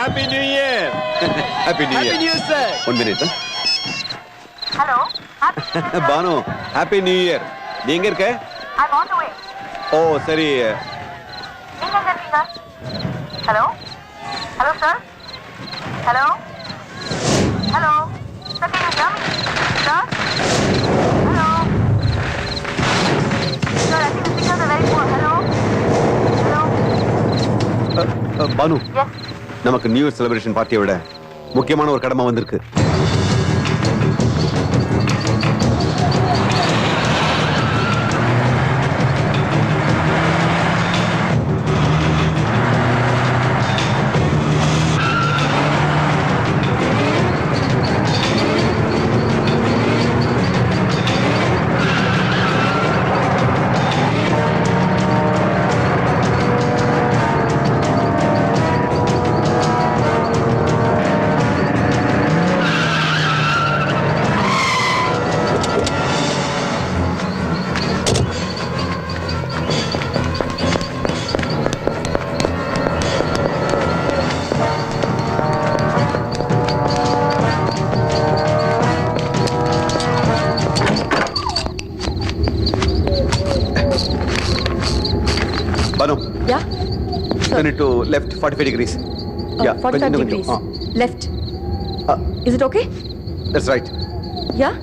Happy New Year. Happy New Year, sir. 1 minute. Hello. Banu, Happy New Year. நீ எங்க இருக்க? I'm on the way. ஓ சரி. நீங்க எங்க இருக்கீங்க? Hello. Hello sir. Hello. Hello. Sir, can you hear me? Sir. Hello. Sir, I think the signals are very poor. Hello. Hello. Banu. Yes. நமக்கு new year celebration பார்ட்டியை விட முக்கியமான ஒரு கடமை வந்திருக்கு. Banu. Yeah? Turn it to left 45 degrees. Yeah. 45 degrees. Left. Is it okay? That's right. Yeah?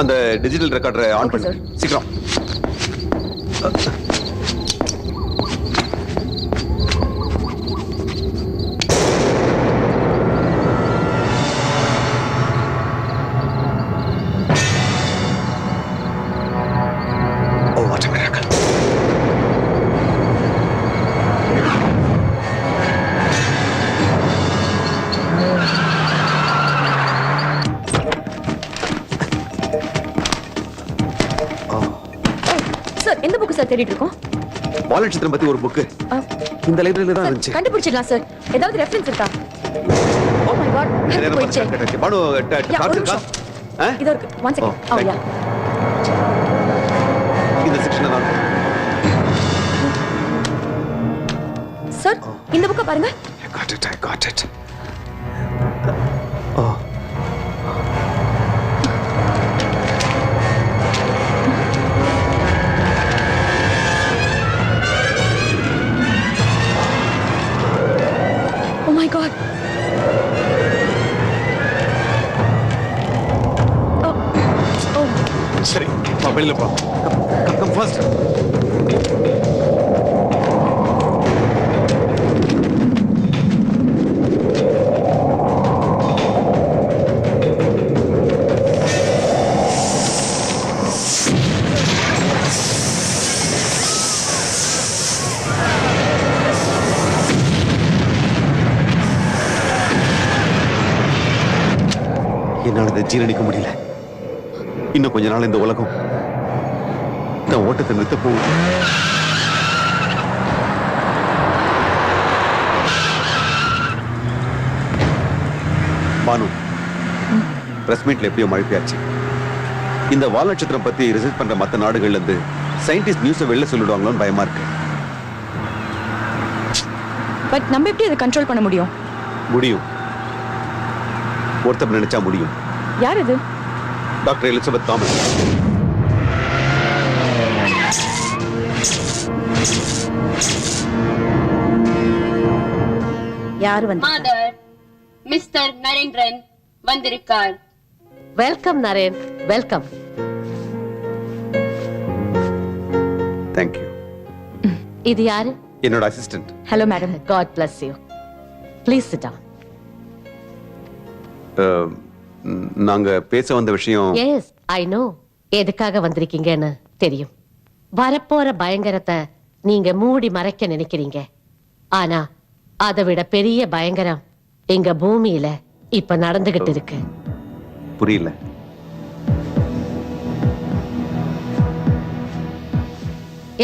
அந்த digital ரெக்கார்டரை on Okay, பண்ணு. sir. சீக்கிரம். Oh, what a miracle. Sir எந்த புக் சார் தேடிட்டு இருக்கோம்? வாலட்சத்திரம் பத்தி ஒரு புக் இந்த லைப்ரரியில தான் இருந்துச்சு. கண்டுபிடிச்சிடலாம் சார். ஏதாவது ரெஃபரன்ஸ் இருக்கா? Oh my God. போயிடுச்சு. பானு Yeah, டார்ச் ஒரு இருக்கா? நிமிஷம். இதோ இருக்கு. 1 second. Oh, Oh right. yeah. இந்த செக்ஷன்ல தான். சார் இந்த புக்க பாருங்க. I got it. Oh. Oh my god. Oh. சரி வா வெளியில போ. Come first. என்னால இதை ஜீரணிக்க முடியல. இன்னும் கொஞ்ச நாள் இந்த உலகம் தன் ஓட்டத்தை நிறுத்த போகுது. பானு, பிரஸ் மீட்ல எப்படியோ மழைப்பியாச்சு. இந்த வால் நட்சத்திரம் பத்தி ரிசர்ச் பண்ற மற்ற நாடுகள்ல இருந்து சயின்டிஸ்ட் நியூஸை வெளில சொல்லிடுவாங்களோன்னு பயமா இருக்கு. பட் நம்ம எப்படி அதை கண்ட்ரோல் பண்ண முடியும்? முடியும். ஒருத்தர் நினைச்சா முடியும். யார் இது? Doctor Elizabeth Thomas. யார் வந்து? மாதர் மிஸ்டர் நரேந்திரன் வந்திருக்கார். Welcome Naren, welcome. தேங்க்யூ. இது யாரு? என்னோட assistant. Hello madam. God bless you. Please sit down. நாங்க பேச வந்த விஷயம். Yes, I know. எதுக்காக வந்திருக்கீங்கன்னு தெரியும். வரப்போற பயங்கரத்தை நீங்க மூடி மறைக்க நினைக்கிறீங்க. ஆனா அதை விட பெரிய பயங்கரம் எங்க பூமியில இப்ப நடந்துகிட்டு இருக்கு. புரியல.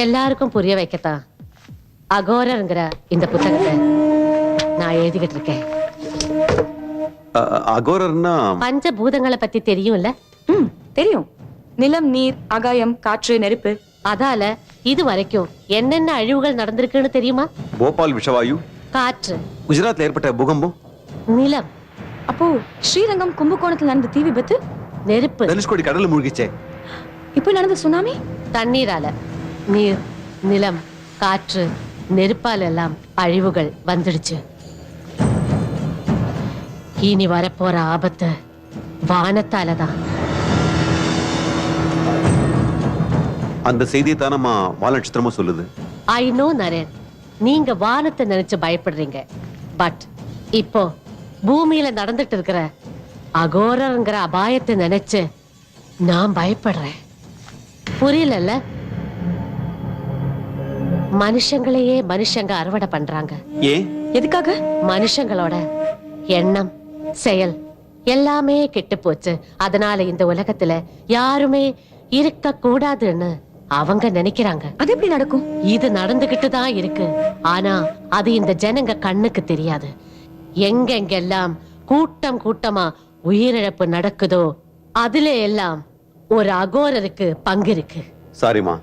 எல்லாருக்கும் புரிய வைக்கத்தான் அகோரங்கிற இந்த புத்தகத்தை நான் எழுதிக்கிட்டு இருக்கேன். அகோரர்னா பஞ்சபூதங்களை பத்தி தெரியும்ல? தெரியும். நிலம், நீர், ஆகாயம், காற்று, நெருப்பு. அதால இது வரைக்கும் என்னென்ன அழிவுகள் நடந்திருக்குன்னு தெரியுமா? போபால் விஷவாயு, காற்று, குஜராத்ல ஏற்பட்ட பூகம்பம், நிலம், அப்போ ஸ்ரீரங்கம் கும்பகோணத்துல நடந்த தீ விபத்து, நெருப்பு, தனுஷ்கோடி கடல்ல மூழ்கிச்சே, இப்போ நடந்த சுனாமி. தண்ணீரால, நீர், நிலம், காற்று, நெருப்பால் எல்லாம் அழிவுகள் வந்துடுச்சு. இனி வரப்போற ஆபத்து வானத்தாலதான். அந்த செய்தியை தான் நம்ம வால் நட்சத்திரமும் சொல்லுது. ஐ நோ நரேன், நீங்க வானத்தை நினைச்சு பயப்படுறீங்க. பட் இப்போ பூமியில நடந்துட்டு இருக்கிற அகோரங்கிற அபாயத்தை நினைச்சு நான் பயப்படுறேன். புரியல? மனுஷங்களையே மனுஷங்க அறுவடை பண்றாங்க. ஏன்? எதுக்காக? மனுஷங்களோட எண்ணம், செயல் எல்லாமே கெட்டு போச்சு. அதனால இந்த உலகத்துல யாருமே இருக்க கூடாதுன்னு அவங்க நினைக்கிறாங்க. அது எப்படி நடக்கும்? இது நடந்துகிட்டு தான் இருக்கு. ஆனா அது இந்த ஜனங்க கண்ணுக்கு தெரியாது. எங்கெங்கெல்லாம் கூட்டம் கூட்டமா உயிரிழப்பு நடக்குதோ அதுல எல்லாம் ஒரு அகோரருக்கு பங்கு இருக்கு. சாரிமா,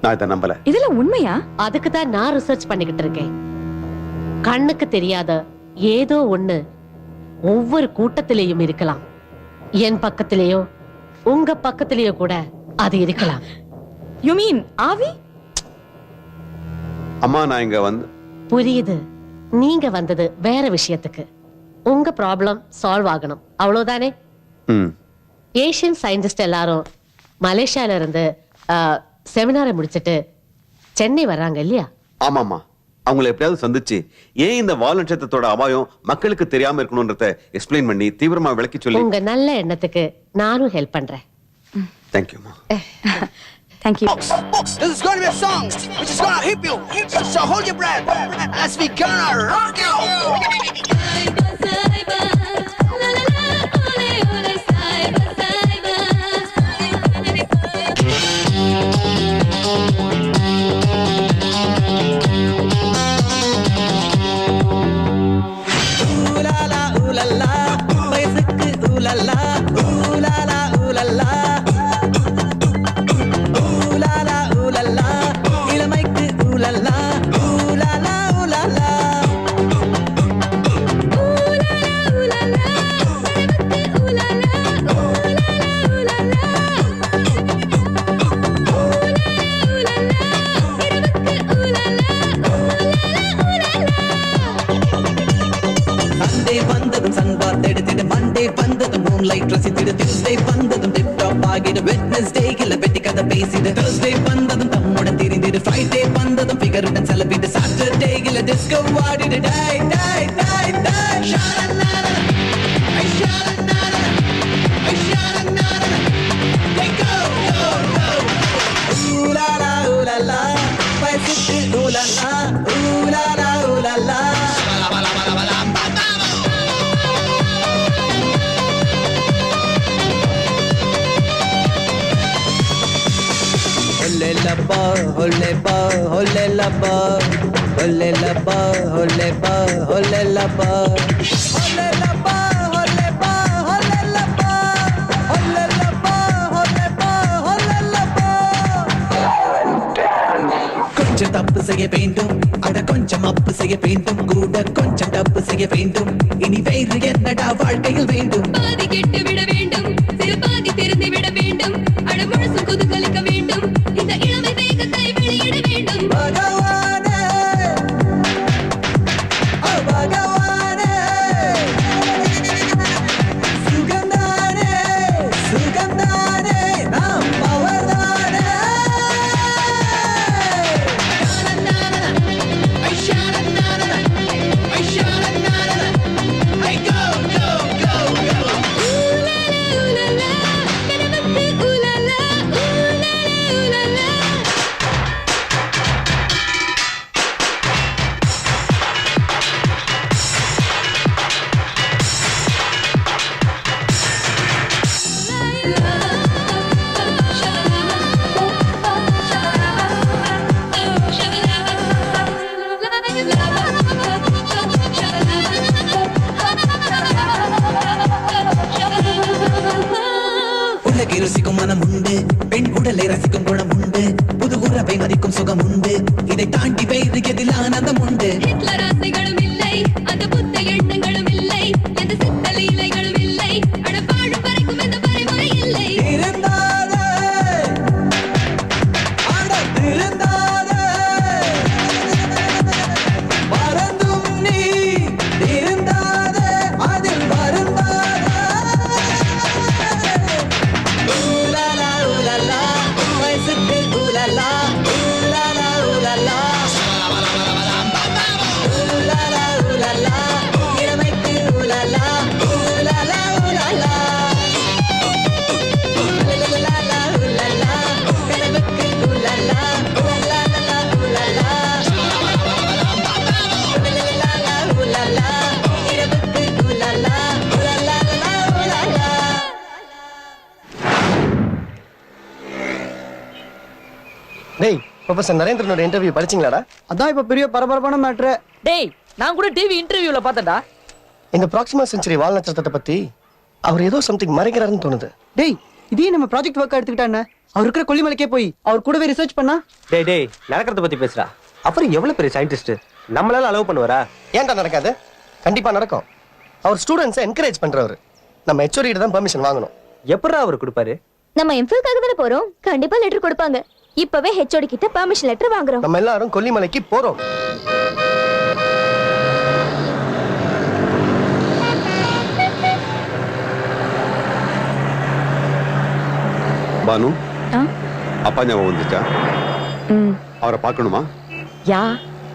நான் இதை நம்பல. இதெல்லாம் உண்மையா? அதுக்கு தான் நான் ரிசர்ச் பண்ணிக்கிட்டு இருக்கேன். கண்ணுக்கு தெரியாத ஏதோ ஒண்ணு ஒவ்வொரு கூட்டத்திலேயும் இருக்கலாம். என் பக்கத்திலேயோ உங்க பக்கத்திலேயோ கூட அது இருக்கலாம். யூ மீன் ஆவி? அம்மா, நான் இங்க வந்து. புரியுது. நீங்க வந்தது வேற விஷயத்துக்கு. உங்க ப்ராப்ளம் சால்வ் ஆகணும், அவ்வளவுதானே? ஏசியன் சயின்டிஸ்ட் எல்லாரும் மலேசியால இருந்து செமினாரை முடிச்சிட்டு சென்னை வர்றாங்க இல்லையா? ஆமாமா, அவங்களை எப்படியாவது சந்திச்சு ஏன் இந்த வால் நட்சத்திரத்தோட அபாயம் மக்களுக்கு தெரியாம இருக்கணும்ன்றத எக்ஸ்பிளைன் பண்ணி தீவிரமா விளக்கி சொல்லி. உங்க நல்ல எண்ணத்துக்கு நானும் ஹெல்ப் பண்றேன். தேங்க்யூமா. Thank you. This is going to be a song which is going to hit you. So hold your breath as we gonna rock you. Ooh la la, ooh la la, வயசுக்கு ooh la la, ooh la la, ooh la la. Moonlight ரசித்திடு. Tuesday வந்ததும் tip top ஆகிடு. Wednesday இல்ல வெட்டி கதை பேசிடு. Thursday வந்ததும் தம்முடன் திரிந்திடு. Friday வந்ததும் figureடன் செலவிடு. Saturday இல்ல disco ஆடிடு. Die, die, die, die. Sha-la-la-la. Ay, sha-la-la-la. Ay, sha-la-la-la. Hey, go, go, go. Ooh la la, ooh la la. வயசுக்கு ooh la la. Ooh la la, ooh la la. Holle la ba, holle ba, holle la ba, holle la ba, holle ba, holle la ba, holle la ba, holle ba, holle la ba, holle la ba, holle ba, holle la ba. கொஞ்சம் தப்பு செய்ய வேண்டும், அட கொஞ்சம் அப்பு செய்ய வேண்டும், கூட கொஞ்சம் தப்பு செய்ய வேண்டும். இனி வேறு என்னடா வாழ்க்கையில் வேண்டும்? பாதி கெட்டு விட வேண்டும், சிறு பாதி தெரிந்து விட வேண்டும், அட முழுசும் குதுகலிக்க வேண்டும், இந்த இளமை வேகத்தை வெளியிட வேண்டும். பகவானே, ஓ பகவானே, சுகந்தானே, சுகந்தானே, நாம் பவர்தானே. ஆசைகளும் இல்லை அந்த புத்த எண்ணங்களும் இல்லை எந்த சித்த லீலைகளும் இல்லை அட வாழும் வரைக்கும் எந்த பரிமுறை இல்லை இருந்தாதே அட இருந்தாதே மறந்தும் நீ இருந்தாதே அதில் வருந்தாதே ஊலலா ஊலலா வயசுக்கு ஊலலா ஊலலா ஊலலா ஊலலா ஊலலா இளமைக்கு ஊலலா ஊலலா ஊலலா ஊலலா ஊலலா கனவுக்கு ஊலலா ஊலலா ஊலலா ஊலலா ஊலலா இரவுக்கு ஊலலா ஊலலா ஊலலா. டேய் ப்ரொஃபசர் நரேந்திரனோட இன்டர்வியூ படிச்சீங்களாடா? அதான் இப்ப பெரிய பரபரப்பான மேட்ரு. டேய் நான் கூட டிவி இன்டர்வியூல பார்த்தேன்டா. இந்த ப்ராக்சிமா செஞ்சுரி வால் நட்சத்திரத்தை பத்தி அவர் ஏதோ சம்திங் மறைக்கிறாருன்னு தோணுது. டேய் இதே நம்ம ப்ராஜெக்ட் ஒர்க் எடுத்துக்கிட்டா என்ன? அவர் இருக்கிற கொல்லிமலைக்கே போய் அவர் கூடவே ரிசர்ச் பண்ணா. டேய் நடக்கிறத பத்தி பேசுறா. அப்புறம் எவ்வளவு பெரிய சயின்டிஸ்ட் நம்மளால அலோவ் பண்ணுவாரா? ஏன்டா நடக்காது? கண்டிப்பா நடக்கும். அவர் ஸ்டூடெண்ட்ஸை என்கரேஜ் பண்றவர். நம்ம ஹெச்ஓடி தான் பெர்மிஷன் வாங்கணும். எப்படா அவர் கொடுப்பாரு? நம்ம எம்ஃபில்காக தானே போறோம், கண்டிப்பா லெட்டர் கொடுப்பாங்க. இப்பவே ஹெச்ஓடி கிட்ட பெர்மிஷன் லெட்டர் வாங்குறோம். நம்ம எல்லாரும் கொல்லிமலைக்கு போறோம். பானு அப்பா ஞாபகம் வந்துச்சா? அவரை பார்க்கணுமா? யா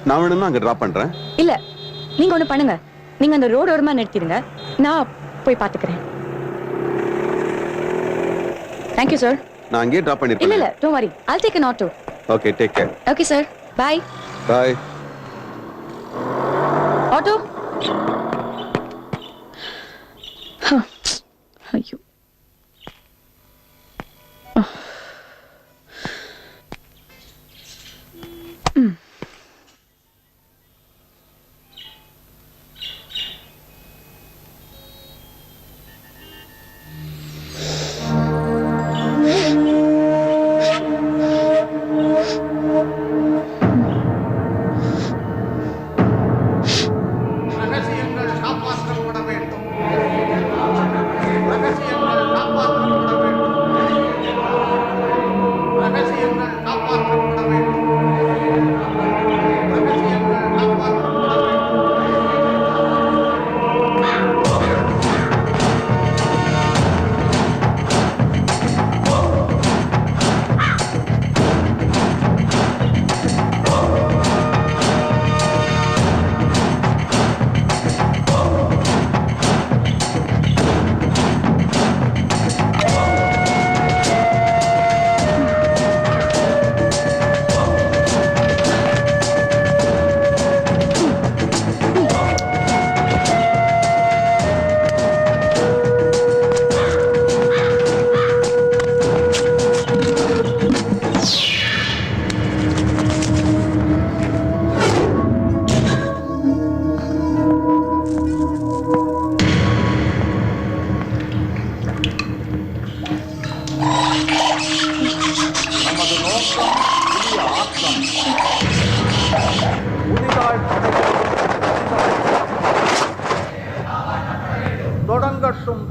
நான் வேணும்னா அங்க டிராப் பண்றேன். இல்ல நீங்க ஒண்ணு பண்ணுங்க, நீங்க அந்த ரோடு ஓரமா நிறுத்திடுங்க, நான் போய் பாத்துக்கிறேன். Thank you sir. நான் அங்கேயே டிராப் இல்ல பண்ணிருக்கேன். இல்ல don't worry, I'll take an auto. Okay, take care. Okay sir, bye. Bye. Auto. ஐயோ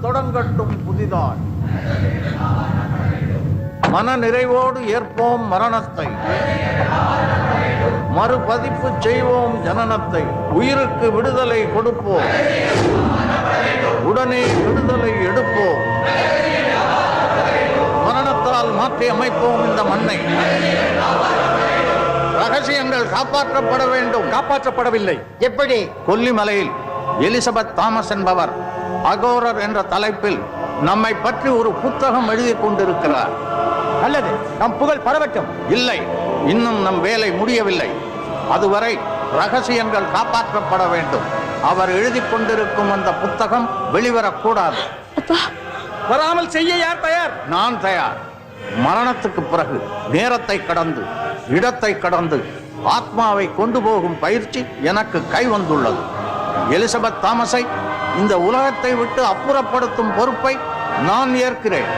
தொடங்கட்டும் புதிதாய். மன நிறைவோடு ஏற்போம் மரணத்தை, மறுபதிப்பு செய்வோம் ஜனனத்தை. உயிருக்கு விடுதலை கொடுப்போம், உடனே விடுதலை எடுப்போம். மரணத்தால் மாற்றி அமைப்போம் இந்த மண்ணை. ரகசியங்கள் காப்பாற்றப்பட வேண்டும். காப்பாற்றப்படவில்லை. எப்படி? கொல்லிமலையில் எலிசபெத் தாமஸ் என்பவர் அகோரர் என்ற தலைப்பில் நம்மை பற்றி ஒரு புத்தகம் எழுதி கொண்டிருக்கிறார். அல்லது நம் புகழ் பரவட்டும். இல்லை, இன்னும் நம் வேலை முடியவில்லை. அதுவரை ரகசியங்கள் காப்பாற்றப்பட வேண்டும். அவர் எழுதி கொண்டிருக்கும் அந்த புத்தகம் வெளிவரக்கூடாது. வராமல் செய்ய யார் தயார்? நான் தயார். மரணத்துக்கு பிறகு நேரத்தை கடந்து, இடத்தை கடந்து ஆத்மாவை கொண்டு போகும் பயிற்சி எனக்கு கை வந்துள்ளது. எலிசபெத் தாமஸை இந்த உலகத்தை விட்டு அப்புறப்படுத்தும் பொறுப்பை நான் ஏற்கிறேன்.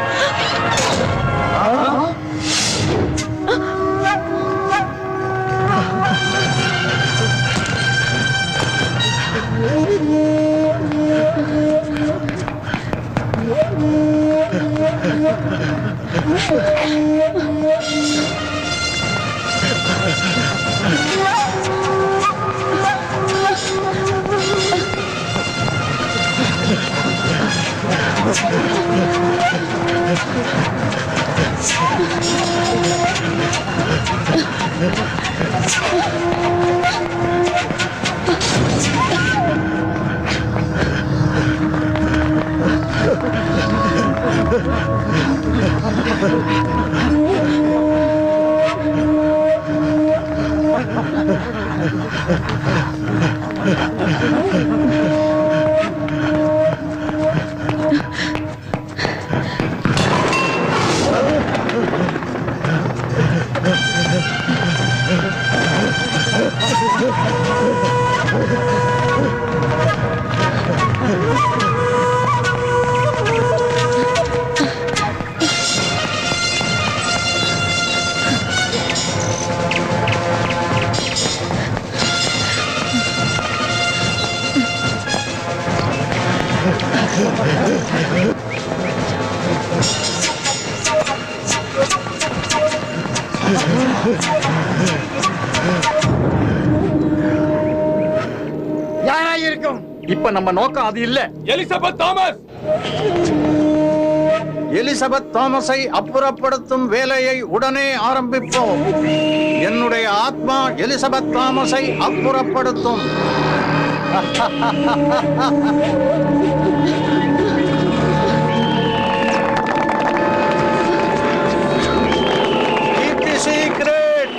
யாராயிருக்கும் இப்ப நம்ம நோக்கம் அது இல்ல. எலிசபெத் தாமஸ், எலிசபெத் தாமஸை அப்புறப்படுத்தும் வேலையை உடனே ஆரம்பிப்போம். என்னுடைய ஆத்மா Elizabeth தாமஸை அப்புறப்படுத்தும். Keep the secret.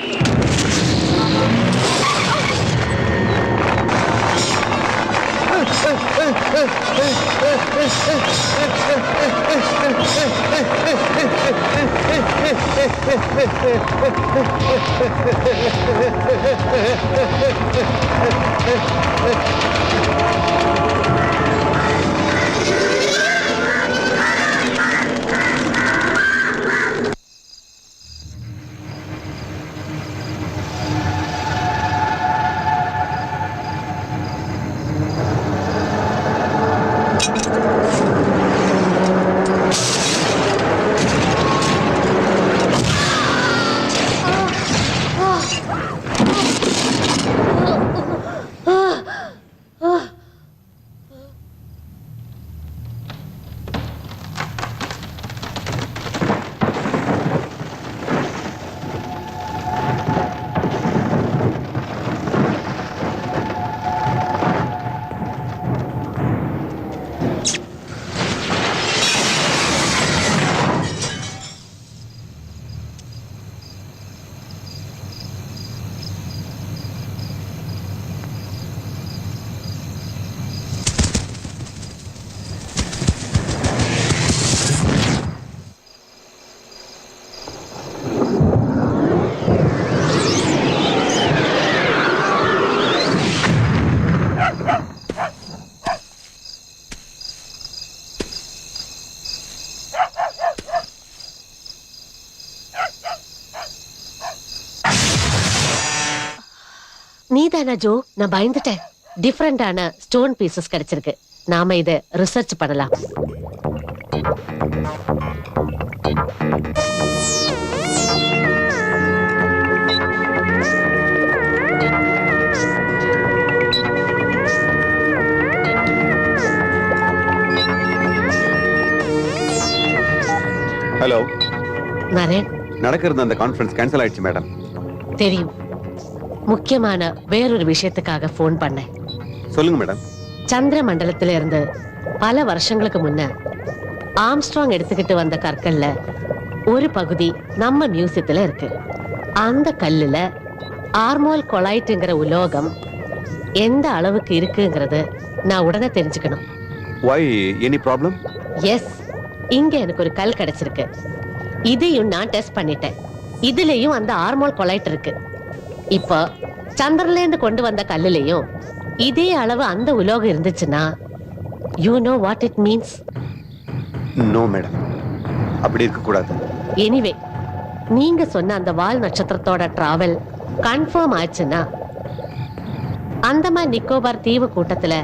Neethana Joe? நான் பயந்துட்டேன். டிஃபரெண்டான ஸ்டோன் பீசஸ் கிடைச்சிருக்கு. நாம இத ரிசர்ச் பண்ணலாம். ஹலோ நரேன், நடக்கிறது அந்த கான்ஃபரன்ஸ் கேன்சல் ஆயிடுச்சு மேடம். தெரியும். முக்கியமான வேறொரு விஷயத்துக்காக போன் பண்ணேன். சொல்லுங்க மேடம். சந்திர மண்டலத்தில இருந்து பல வருஷங்களுக்கு முன்ன ஆம்ஸ்ட்ராங் எடுத்துக்கிட்டு வந்த கற்கள்ல ஒரு பகுதி நம்ம மியூசியத்துல இருக்கு. அந்த கல்லுல ஆர்மோல் கொலைட்டுங்கிற உலோகம் எந்த அளவுக்கு இருக்குங்கிறது நான் உடனே தெரிஞ்சுக்கணும். Why? Any problem? எஸ், இங்க எனக்கு ஒரு கல் கிடைச்சிருக்கு. இதையும் நான் டெஸ்ட் பண்ணிட்டேன். இதுலயும் அந்த ஆர்மோல் கொலைட் இருக்கு. இப்போ சந்திரன்ல இருந்து கொண்டு வந்த கல்லுலயும் இதே அளவு அந்த உலோகம் இருந்துச்சுன்னா you know what it means? No madam, அப்படி இருக்க கூடாது. எனிவே, நீங்க சொன்ன அந்த வால் நட்சத்திரத்தோட டிராவல் கன்ஃபார்ம் ஆச்சுன்னா அந்தமான் நிக்கோபார் தீவு கூட்டத்துல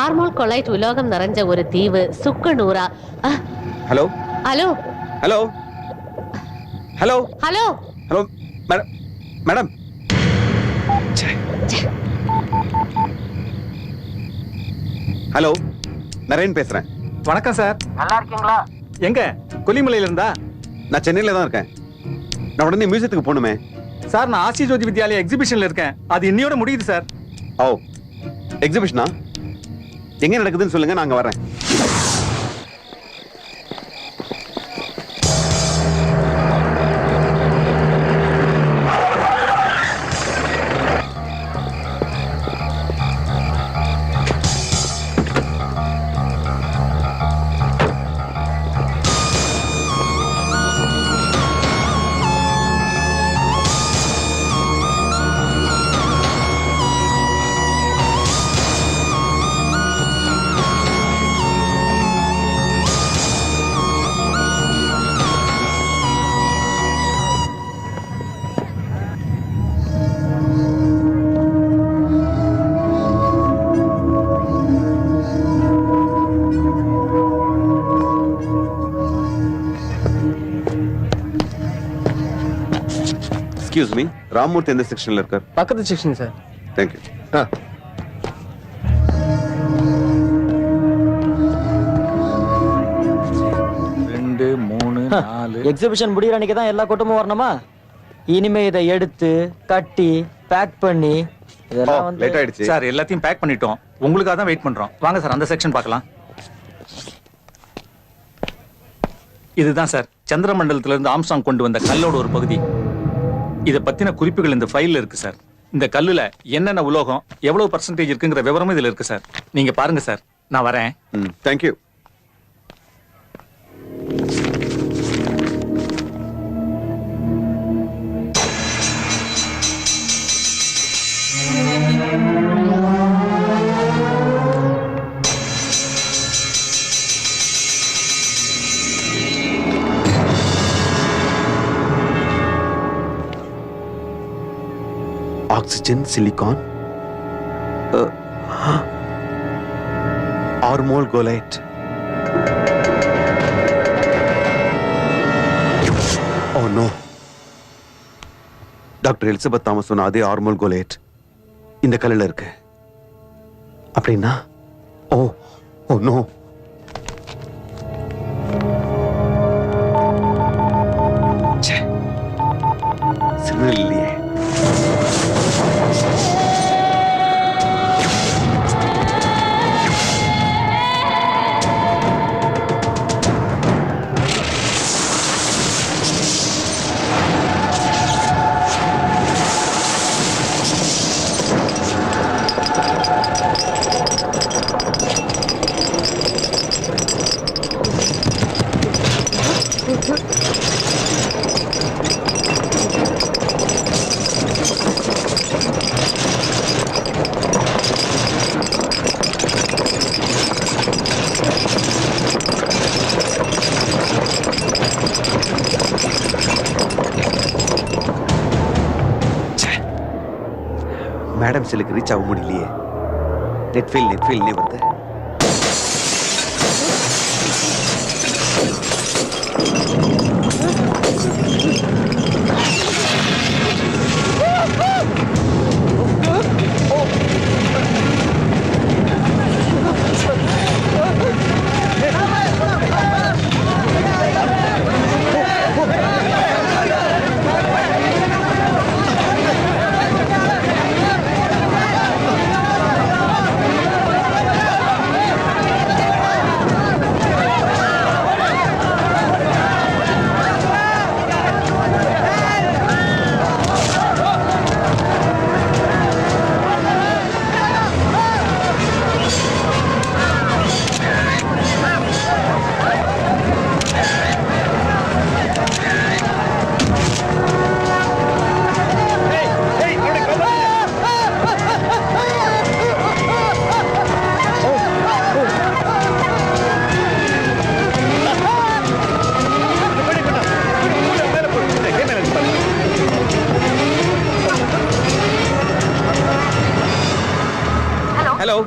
ஆர்மோல் கொலைட் உலோகம் நிறைஞ்ச ஒரு தீவு சுக்குநூறா. Hello hello hello hello hello hello madam. Hello, Naren பேசுறேன். வணக்கம் சார். நல்லா இருக்கீங்களா? எங்க கொல்லிமலையில இருந்தா? நான் சென்னையில தான் இருக்கேன். நான் உடனே மியூசியத்துக்கு போகணுமே. சார் நான் ஆசி ஜோதி வித்யாலயா எக்ஸிபிஷன்ல இருக்கேன். அது இன்னையோட முடியுது சார். ஓ, எக்ஸிபிஷனா? எங்க நடக்குதுன்னு சொல்லுங்க, நாங்க வரேன். எக்ஸ்கியூஸ் மீ, ராமூர்த்தி எந்த செக்ஷன்ல இருக்கார்? பக்கத்து section sir. Thank you. Exhibition முடிகிற அன்னைக்கு தான் எல்லா கூட்டமும் வரணுமா? இனிமே இதை எடுத்து கட்டி பேக் பண்ணி இதெல்லாம் வந்து லேட் ஆயிடுச்சு சார். எல்லாத்தையும் பேக் பண்ணிட்டோம், உங்களுக்காக தான் வெயிட் பண்றோம். வாங்க சார், அந்த செக்ஷன் பார்க்கலாம். இதுதான் சார் சந்திரமண்டலத்துல இருந்து ஆம்ஸ்ட்ராங் கொண்டு வந்த கல்லோட ஒரு பகுதி. இதை பத்தின குறிப்புகள் இந்த ஃபைல்ல இருக்கு சார். இந்த கல்லுல என்னென்ன உலோகம் எவ்வளவு பர்சன்டேஜ் இருக்குங்கிற விவரமும் இதுல இருக்கு சார். நீங்க பாருங்க சார். நான் வரேன். Thank you. Oxygen, silicon, Armol Golite. Oh no. Doctor Elizabeth Thomas சொன்ன அதே ஆர்மோல் கோலேட் இந்த கல்லில் இருக்கு. அப்படின்னா ஓ ஓ நோ. சிக்னல் இல்லையே. மேடம் செல்லுக்கு ரீச் ஆக முடியலையே. நெட்ஃபெயில்னே வருது.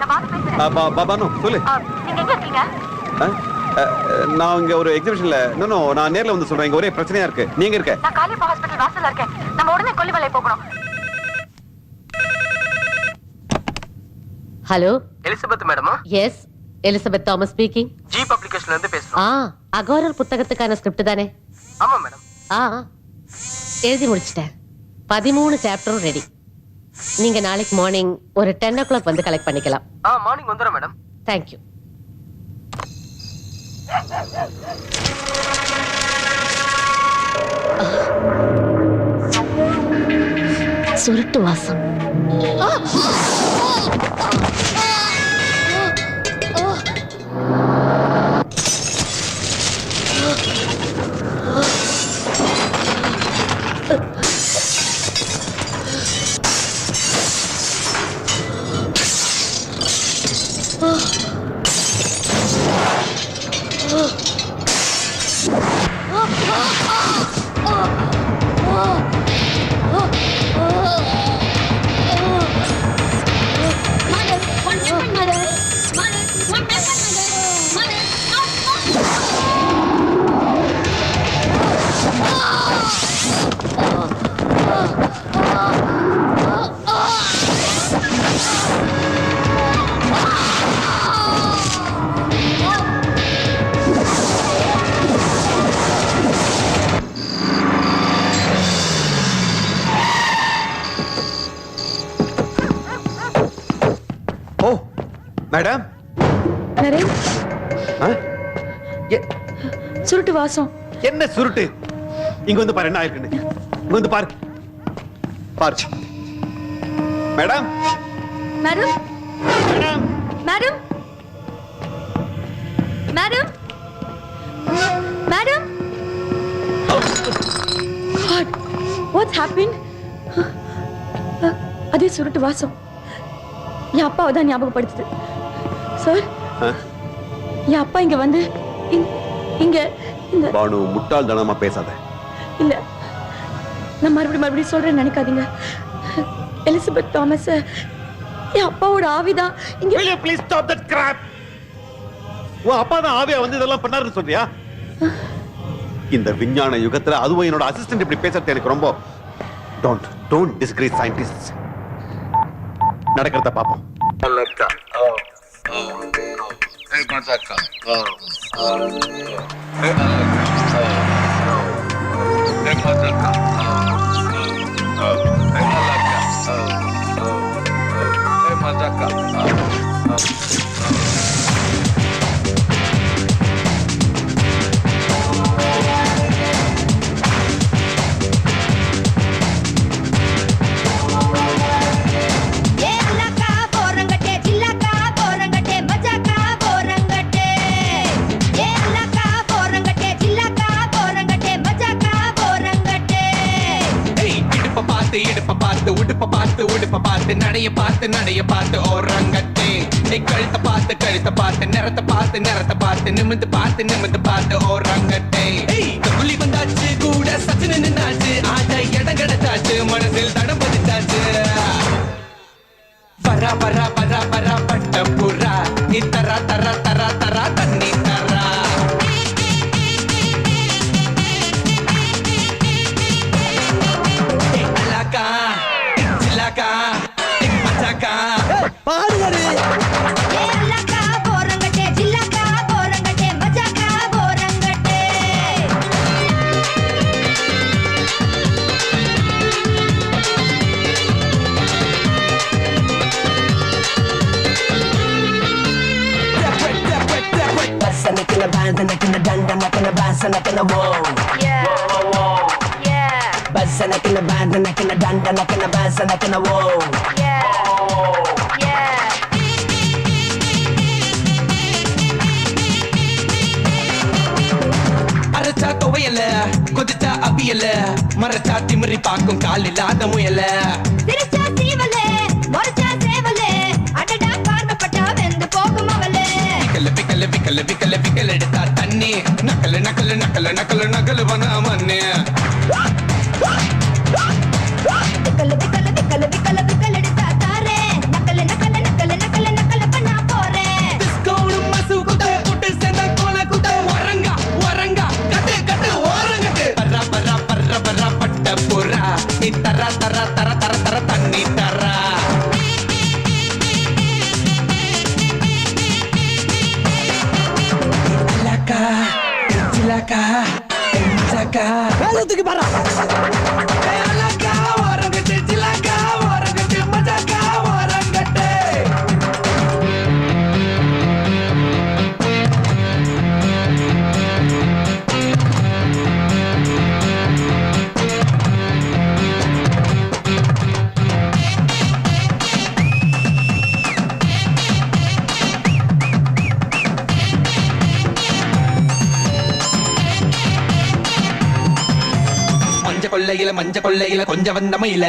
பானு சொல்லு. நீங்க எங்க இருக்கீங்க? நான் இங்க ஒரு எக்ஸிபிஷன்ல. நோ நான் நேர்ல வந்து சொல்றேன். இங்க ஒரே பிரச்சனையா இருக்கு. நீங்க இருக்க? நான் காளியப்பா ஹாஸ்பிடல் வாசல்ல இருக்கேன். நம்ம உடனே கொல்லிமலை போகணும். ஹலோ எலிசபெத் மேடமா? Yes, Elizabeth Thomas speaking. G பப்ளிகேஷன்ல இருந்து பேசுறோம். அகோரர் புத்தகத்துக்கான ஸ்கிரிப்ட் தானே? ஆமா மேடம். எழுதி முடிச்சிட்டேன். 13 சாப்டரும் ரெடி. நீங்க நாளைக்கு மார்னிங் ஒரு 10 o'clock வந்து கலெக்ட் பண்ணிக்கலாம். மார்னிங் வந்துறேன் மேடம். தேங்க்யூ. சுருட்டு வாசம். மேடம், சுருட்டு வாசம். என்ன சுருட்டு? இங்க வந்து பாரு, என்ன ஆயிருக்குன்னு. இங்க வந்து பாரு. பாரு madam. Madam madam madam madam madam. God, what's happened? அதே சுருட்டு வாசம் என் அப்பாவை தான் ஞாபகப்படுத்துது. சார், என் அப்பா இங்க வந்து இங்க இந்த பானு, முட்டாள்தனமா பேசாத. இல்ல, நான் மறுபடியும் சொல்றேன், நினைக்காதீங்க. எலிசபெத் தாமஸ் என் அப்பாவோட ஆவிதான் இங்க. Will you please stop that crap? உன் அப்பா தான் ஆவியா வந்து இதெல்லாம் பண்ணாருன்னு சொல்றியா? இந்த விஞ்ஞான யுகத்துல அதுவும் என்னோட அசிஸ்டன்ட் இப்படி பேசுறது எனக்கு ரொம்ப. Don't disgrace scientists. நடக்கிறத பாப்போம். நடைய பார்த்து ஓரங்கட்டே. கழுத்த பார்த்து நிறத்த பார்த்து நிமிந்து பார்த்து ஓரங்கட்டே. புலி வந்தாச்சு கூட சச்சின நின்னாச்சு. ஆட்ட இடம் கிடைச்சாச்சு, மனசில் தடம் பதிச்சாச்சு. பரா பரா பரா பரா பட்ட புறா, நீ தரா தரா தரா தரா தண்ணி தரா. அலாக்கா சிலாக்கா மச்சாக்கா பாடுவாரு. அரைச்சா துவையல, கொதிச்சா அபியல, மறைச்சா திமிரி பாக்கும் கால் இல்லாத முயல. விக்கல் எடுத்தா தண்ணி, நக்கல் பண்ண மண்ணு. விக்கல் எடுத்தா தாரே, நக்கல் மஜாக்கா மஜாக்கா தூக்கி பாரா அலக்கா வரங்கட்டு சிலக்கா வரங்கட்டு மஜாக்கா வரங்கட்டு மஞ்ச கொள்ளையில கொஞ்சம் வந்த மயில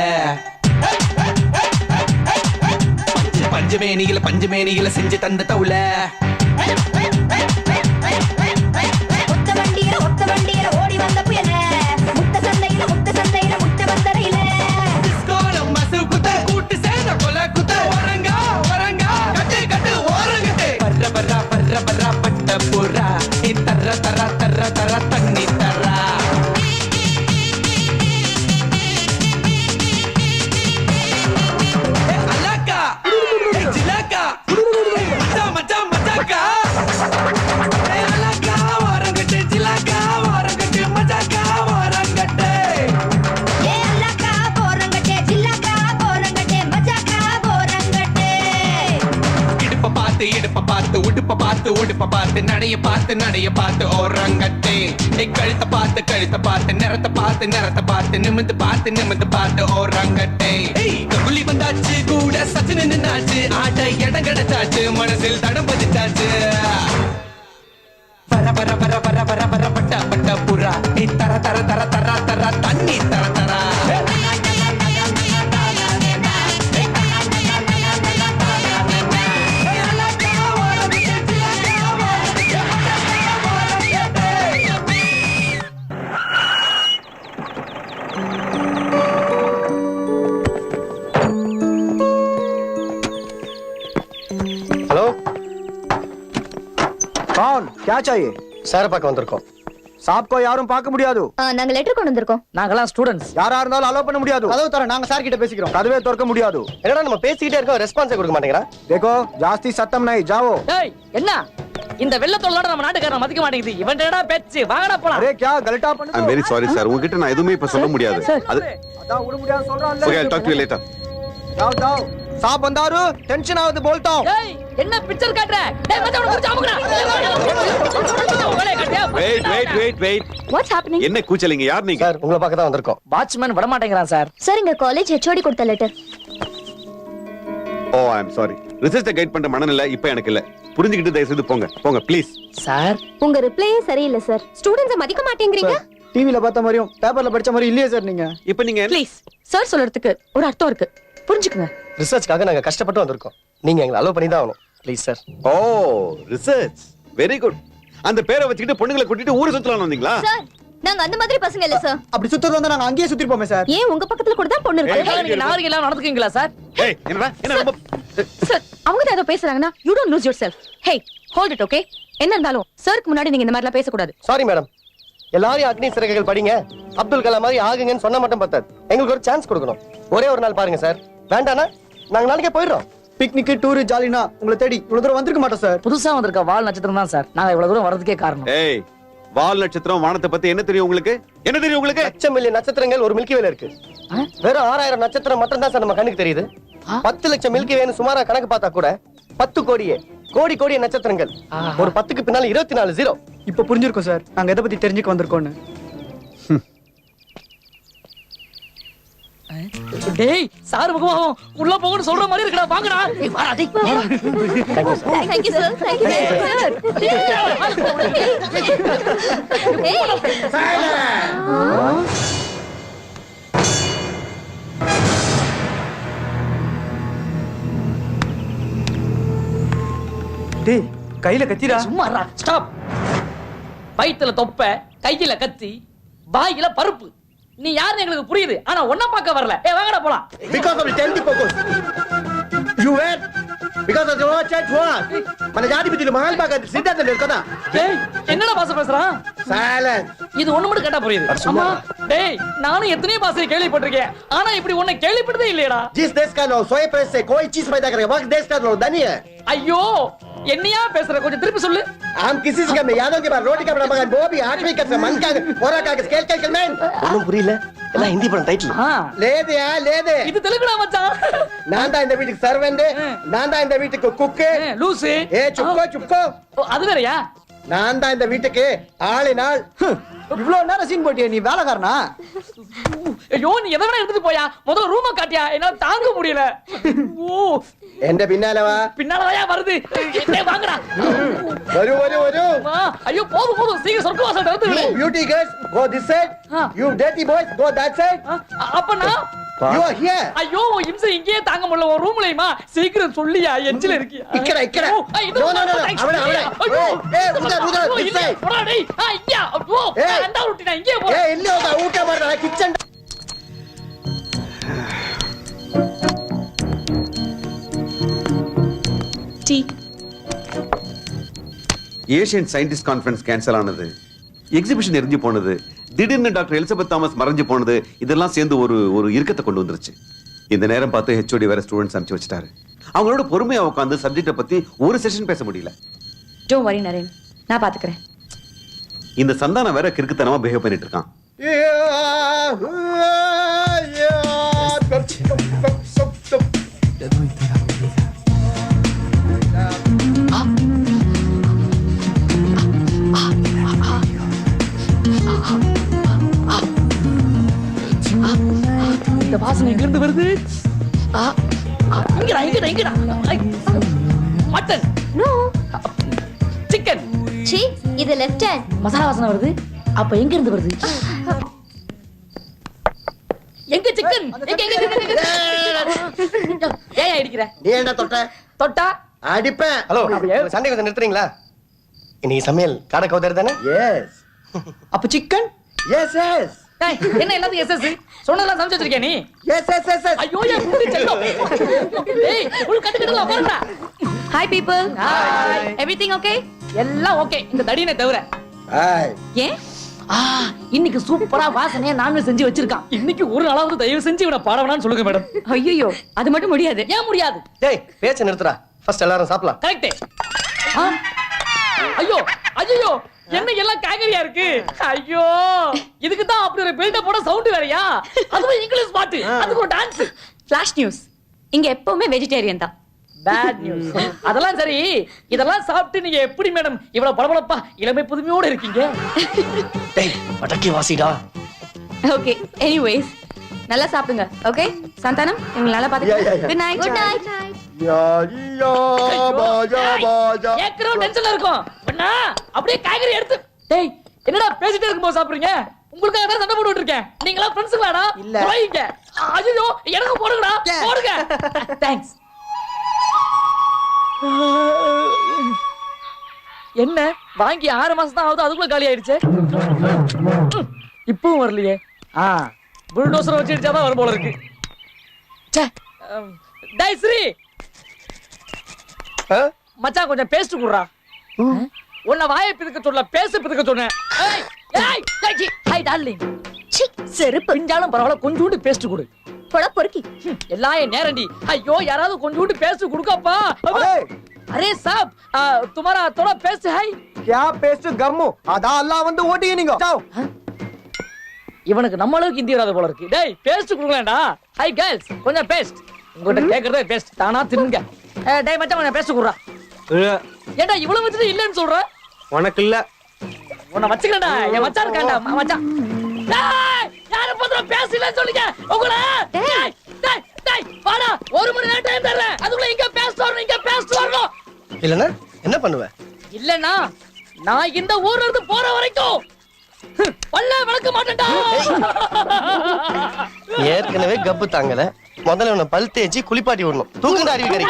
பஞ்சு மேனியில செஞ்சு தந்த தவுல ஒத்த வண்டியில ஓடி வந்த புயல முத்த சந்தையில முட்ட வந்தரையில டிஸ்கோலம் மசு குத்த கூட்டு சேர கொல குத்த வரங்கா கட்டு ஓரங்கட்டு பர்ற பட்ட புறா நீ தர்ற தண்ணி தரா உடுப்ப பார்த்து நடைய பார்த்து ஓரங்கட்டே கழுத்த பார்த்து நிறத்த பார்த்து நிமிந்து பார்த்து ஓரங்கட்டே குள்ளி வந்தாச்சு கூட சச்சின் நின்னாச்சு ஆட்ட இடம் கிடைச்சாச்சு மனசில் தடம் பதிச்சாச்சு வர பட்ட புறா நீ தர தண்ணி தர क्या चाहिए சார பார்க்க வந்திருக்கோம் சாப்கோ யாரும் பார்க்க முடியாது நாங்க லெட்டர் கொண்டு வந்திருக்கோம் நாங்கலாம் ஸ்டூடண்ட்ஸ் யாரா இருந்தாலும் அலோ பண்ண முடியாது கதவு தர நாங்க சார் கிட்ட பேசிக்கிறோம் கதவே திறக்க முடியாது என்னடா நம்ம பேசிக்கிட்டே இருக்கோம் ரெஸ்பான்ஸ் கொடுக்க மாட்டேங்கறா देखो ஜாஸ்தி சத்தம் नहीं जाओ டேய் என்ன இந்த வெள்ளத்தோளோட நம்ம நாட்டுக்காரன் மதிக்க மாட்டேங்குது இவன் என்னடா பேச்சு வாங்கடா போலாம் அரே क्या गलटा பண்ணு ஐ அம் வெரி சாரி சார் உங்ககிட்ட நான் எதுவுமே இப்ப சொல்ல முடியாது அது அதான் விட முடியாது சொல்றான்ல okay I talk to you later जाओ साहब बंदारू टेंशन ஆகுது बोलता हूं டேய் என்ன பிக்சர் காட்ற டேய் மச்சான் உனக்கு ஜாமுங்கடா வெயிட் வாட்ஸ் ஹேப்பனிங் என்ன கூச்சலிங்க யார் நீங்க சார் உங்களை பார்க்க தான் வந்திருக்கோம் வாட்ச்மேன் விட மாட்டேங்கறான் சார் சார் இங்க காலேஜ் ஹெச்ஓடி கொடுத்த letter oh I am sorry research guide பண்ற மனநிலை இப்ப எனக்கு இல்ல புரிஞ்சுக்கிட்டு தயவு செய்து போங்க ப்ளீஸ் சார் உங்க ரிப்ளையே சரியில்லை சார் ஸ்டூடண்ட்ஸை மதிக்க மாட்டேங்கறீங்க டிவில பார்த்த மாதிரியும் பேப்பர்ல படிச்ச மாதிரி இல்லையே சார் நீங்க இப்போ நீங்க ப்ளீஸ் சார் சொல்றதுக்கு ஒரு அர்த்தம் இருக்கு புரிஞ்சுக்குங்க ரிசர்ச்காக நாங்க கஷ்டப்பட்டு வந்திருக்கோம் நீங்க எங்களை அலோ பண்ணி தான் ஆகணும் please sir oh research very good அந்த பேரை வச்சுக்கிட்டு பொண்ணுங்களை கூட்டிட்டு ஊரு சுத்தலாம் வந்தீங்களா சார் நாங்க அந்த மாதிரி பசங்க இல்ல சார் அப்படி சுத்தறது வந்தா நாங்க அங்கேயே சுத்திட்டு போமே சார் ஏன் உங்க பக்கத்துல கூட தான் பொண்ணு இருக்கு நீங்க நாளைக்கு எல்லாம் நடந்துக்கீங்களா சார் ஏய் என்னடா என்ன ரொம்ப சார் அவங்க தான் ஏதோ பேசுறாங்கன்னா you don't lose yourself hey hold it okay என்ன இருந்தாலும் சருக்கு முன்னாடி நீங்க இந்த மாதிரிலாம் பேசக்கூடாது சாரி மேடம் எல்லாரையும் அக்னி சிறகுகள் படிங்க அப்துல் கலாம் மாதிரி ஆகுங்கன்னு சொன்னா மட்டும் பத்தாது எங்களுக்கு ஒரு சான்ஸ் கொடுக்கணும் ஒரே ஒரு நாள் பாருங்க சார் வேண்டானா நாங்க நாளைக்கே போயிடுறோம் பிக்னிக் டூர் ஜாலினா உங்களை தேடி இவ்வளவு தூரம் வந்திருக்க மாட்டோம் சார் புதுசா வந்திருக்க வால் நட்சத்திரம் தான் சார் நாங்க இவ்வளவு தூரம் வரதுக்கே காரணம் ஏய் வால் நட்சத்திரம் வானத்தை பத்தி என்ன தெரியும் உங்களுக்கு லட்சம் மில்லியன் நட்சத்திரங்கள் ஒரு மில்கி வேல இருக்கு வெறும் 6000 நட்சத்திரம் மட்டும் தான் சார் நம்ம கண்ணுக்கு தெரியுது 10 லட்சம் மில்கி வேன்னு சுமாரா கணக்கு பார்த்தா கூட 10 கோடியே கோடி நட்சத்திரங்கள் ஒரு 10க்கு பின்னால 24 ஜீரோ இப்ப புரிஞ்சிருக்கோம் சார் நாங்க எதை பத்தி தெரிஞ்சுக்க வந்திருக்கோம்னு டேய் சார் முகமாவும் உள்ள போகணும் சொல்ற மாதிரி இருக்கடா வாங்கடா வாடா டேய் Thank you sir thank you டேய் கையில கத்திரா சும்மா ஸ்டாப் வயித்துல தொப்பை கையில கத்தி வாயில பருப்பு நீ யாருன்னு எங்களுக்கு புரியுது ஆனா ஒண்ணா பார்க்க வரல ஏய் வாங்கடா போலாம் because of the tenth focus you were because of your church was మన జాతిపతిలు మహాల్బాగ సిద్ధాంతం లేదు కదా டேய் என்னடா பாச பேசுறான் silence இது ஒண்ணு மட்டும் கேட்டா புரியுது அம்மா டேய் நானும் எத்தனை பாசை கேள்விப்பட்டிருக்கேன் ஆனா இப்படி ஒண்ணு கேள்விப்பட்டதே இல்லையடா जिस देश का लोग 100% से कोई चीज पैदा करे वक्त देश का लोग धनी है ஐயோ என்னையா பேசுற கொஞ்சம் திருப்பி சொல்லு हम किसी से कम यादों के बाद रोटी का बड़ा मकान वो भी 8वीं कक्षा मन का போரா காக ஸ்கேல் கேல் மேன் ஒண்ணும் புரியல எல்லாம் ஹிந்தி படம் டைட்டில் லேதே லேதே இது தெலுங்குடா மச்சான் நான் தான் இந்த வீட்டுக்கு சர்வெண்ட் நான் தான் இந்த வீட்டுக்கு குக் லூசு சுப்கோ அது வேறயா நான் தான் இந்த வீட்டுக்கு ஆளினாள் இவ்வளவு நேரம் சீன் போட்டியா நீ வேலைக்காரனா ஐயோ நீ எதை வேணா எடுத்துட்டு போயா முதல்ல ரூமை காட்டியா என்னால தாங்க முடியல ஓ எந்த பின்னாலவா பின்னாலயா வருது என்ன வாங்குடா வரு ஐயோ போதும் சீக்கிரம் சொர்க்க வாசல் திறந்து beauty girls go this side you dirty boys go that side அப்ப நான் யூ ஆர் ஹியர் ஐயோ இம்சை இங்கே தாங்க முடியல ஒரு ரூம்லயேமா சீக்கிரம் சொல்லியா எஞ்சில இருக்கியா இக்கட நோ அவளே உதர் திஸ் சைடு போடா டேய் ஐயா ஓ அந்த ரூட்டினா இங்கே போ இல்ல ஊட்ட மாட்டடா kitchen tea Asian scientist conference cancel ஆனது, எக்ஸிபிஷன் எரிஞ்சு போனது, திடீர்னு டாக்டர் எலிசபெத் தாமஸ் மறைஞ்சு போனது, இதெல்லாம் சேர்ந்து ஒரு இறுக்கத்தை கொண்டு வந்துருச்சு. இந்த நேரம் பார்த்து ஹெச்ஓடி வேற ஸ்டூடெண்ட்ஸ் அனுப்பிச்சு வச்சிட்டாரு. அவங்களோட பொறுமையா உட்காந்து சப்ஜெக்ட பத்தி ஒரு செஷன் பேச முடியல. டோன்ட் வரி நரேன், நான் பாத்துக்கிறேன். இந்த சந்தானம் வேற கிறுக்குத்தனமா பிஹேவ் பண்ணிட்டு இருக்கான். இந்த வாசனை எங்க இருந்து வருது? இங்கடா மட்டன் நோ சிக்கன் சி இது லெஃப்ட் ஹேண்ட் மசாலா வாசனை வருது. அப்ப எங்க இருந்து வருது? எங்க சிக்கன் ஏன் அடிக்கிற? நீ என்ன தொட்டா அடிப்பேன். ஹலோ சண்டை கொஞ்சம் நிறுத்துறீங்களா? இன்னைக்கு சமையல் காடை கவுதர் தானே? எஸ். அப்ப சிக்கன்? S S. என்ன எல்லாத்தையும் எஸ் எஸ் சொன்னதெல்லாம் சமைச்சு வச்சிருக்கே நீ? Yes yes yes. ஐயோ என் குட்டி செல்லம். டேய் உள் கட்டுக்கடல போறடா. Hi people. Hi. Everything okay? எல்லாம் ஓகே இந்த தடியனை தவிர. ஹாய். ஏன்? இன்னைக்கு சூப்பரா வாசனையா நான்வெஜ் செஞ்சு வச்சிருக்கான். இன்னைக்கு ஒரு நாளாவது தயவு செஞ்சு இவனை பாடவனான்னு சொல்லுங்க மேடம். ஐயோ அது மட்டும் முடியாது. ஏன் முடியாது? டேய் பேச்ச நிறுத்துடா. ஃபர்ஸ்ட் எல்லாரும் சாப்பிடலாம். கரெக்ட். ஐயோ ஐயோ என்ன எல்லாம் காங்கரியா இருக்கு. ஐயோ இதுக்கு தான் அப்படி ஒரு பில்டப் போட சவுண்ட் வேறயா? அதுவும் இங்கிலீஷ் பாட்டு, அதுக்கு ஒரு டான்ஸ். Flash news. இங்க எப்பவுமே வெஜிடேரியன் தான். Bad news. அதெல்லாம் சரி, இதெல்லாம் சாப்பிட்டு நீங்க எப்படி மேடம் இவ்வளவு பளபளப்பா இளமை புதுமையோட இருக்கீங்க? டேய் அடக்கி வாசிடா. ஓகே எனிவேஸ் நல்லா சாப்பிடுங்க. ஓகே சந்தானம் நீங்க நல்லா பாத்துக்கங்க. Good night. Good night. யா பாஜா. ஏக்கரோ டென்ஷன்ல இருக்கும். பண்ணா அப்படியே காய்கறி எடுத்து. டேய் என்னடா பேசிட்டே இருக்கும்போது சாப்பிடுறீங்க? உங்களுக்காக தான் சண்டை போட்டுட்டு இருக்கேன். நீங்களா ஃப்ரெண்ட்ஸ்ங்களாடா? போயிங்க. ஐயோ எனக்கு போடுங்கடா. போடுங்க. தேங்க்ஸ். என்ன வாங்கி 6 மாசம் தான் ஆகுது, அதுக்குள்ள காலி ஆயிடுச்சு. இப்பவும் வரலையே. புல்டோசர் வச்சு அடிச்சாதான் வரும் போல இருக்கு. டேய் ஸ்ரீ மச்சான் கொஞ்சம் பேஸ்ட் குடுறா. உன்னை வாயை பிதுக்க சொல்ல பேச பிதுக்க சொன்னேன். ஏய் ஏய் டாக்கி ஹாய் டார்லிங். சி செருப்பு பிஞ்சாலும் பரவாயில்ல கொஞ்சோண்டு பேஸ்ட் குடு. போடா பொறுக்கி. எல்லாம் என் நேரண்டி. ஐயோ யாராவது கொஞ்சோண்டு பேஸ்ட் குடுக்கப்பா. அரே சாப் तुम्हारा थोड़ा पेस्ट है क्या पेस्ट गम्मू आधा अल्लाह வந்து ஓட்டிங்க நீங்க जाओ. இவனுக்கு நம்ம அளவுக்கு ஹிந்தி வராது போல இருக்கு. டேய் பேஸ்ட் குடுங்கடா. ஹை गर्ल्स கொஞ்சம் பேஸ்ட். உங்ககிட்ட கேக்குறதே பேஸ்ட் தானா தின்னுங்க. டேய் மச்சான் கொஞ்சம் பேஸ்ட் குடுறா. ஏண்டா இவ்வளவு வச்சிட்டு இல்லன்னு சொல்ற? உனக்கு இல்ல. உன்னை வச்சுக்கடா. என் மச்சான் இருக்கான்டா மச்சான். டேய் யார பண்ற பேஸ்ட் இல்லன்னு சொல்லுங்க. உங்கள டேய் டேய் டேய் வாடா. 1 மணி நேரம் டைம் தரேன். அதுக்குள்ள இங்க பேஸ்ட் வரணும், இங்க பேஸ்ட் வரணும். இல்லனா என்ன பண்ணுவ? இல்லனா நான் இந்த ஊர்ல இருந்து போற வரைக்கும் பல்ல விளக்க மாட்டேன்டா. ஏற்கனவே கப்பு தாங்கல. முதல்ல உன்னை பல் தேய்ச்சி குளிப்பாட்டி விடணும். தூக்குடா அறிவு கறி.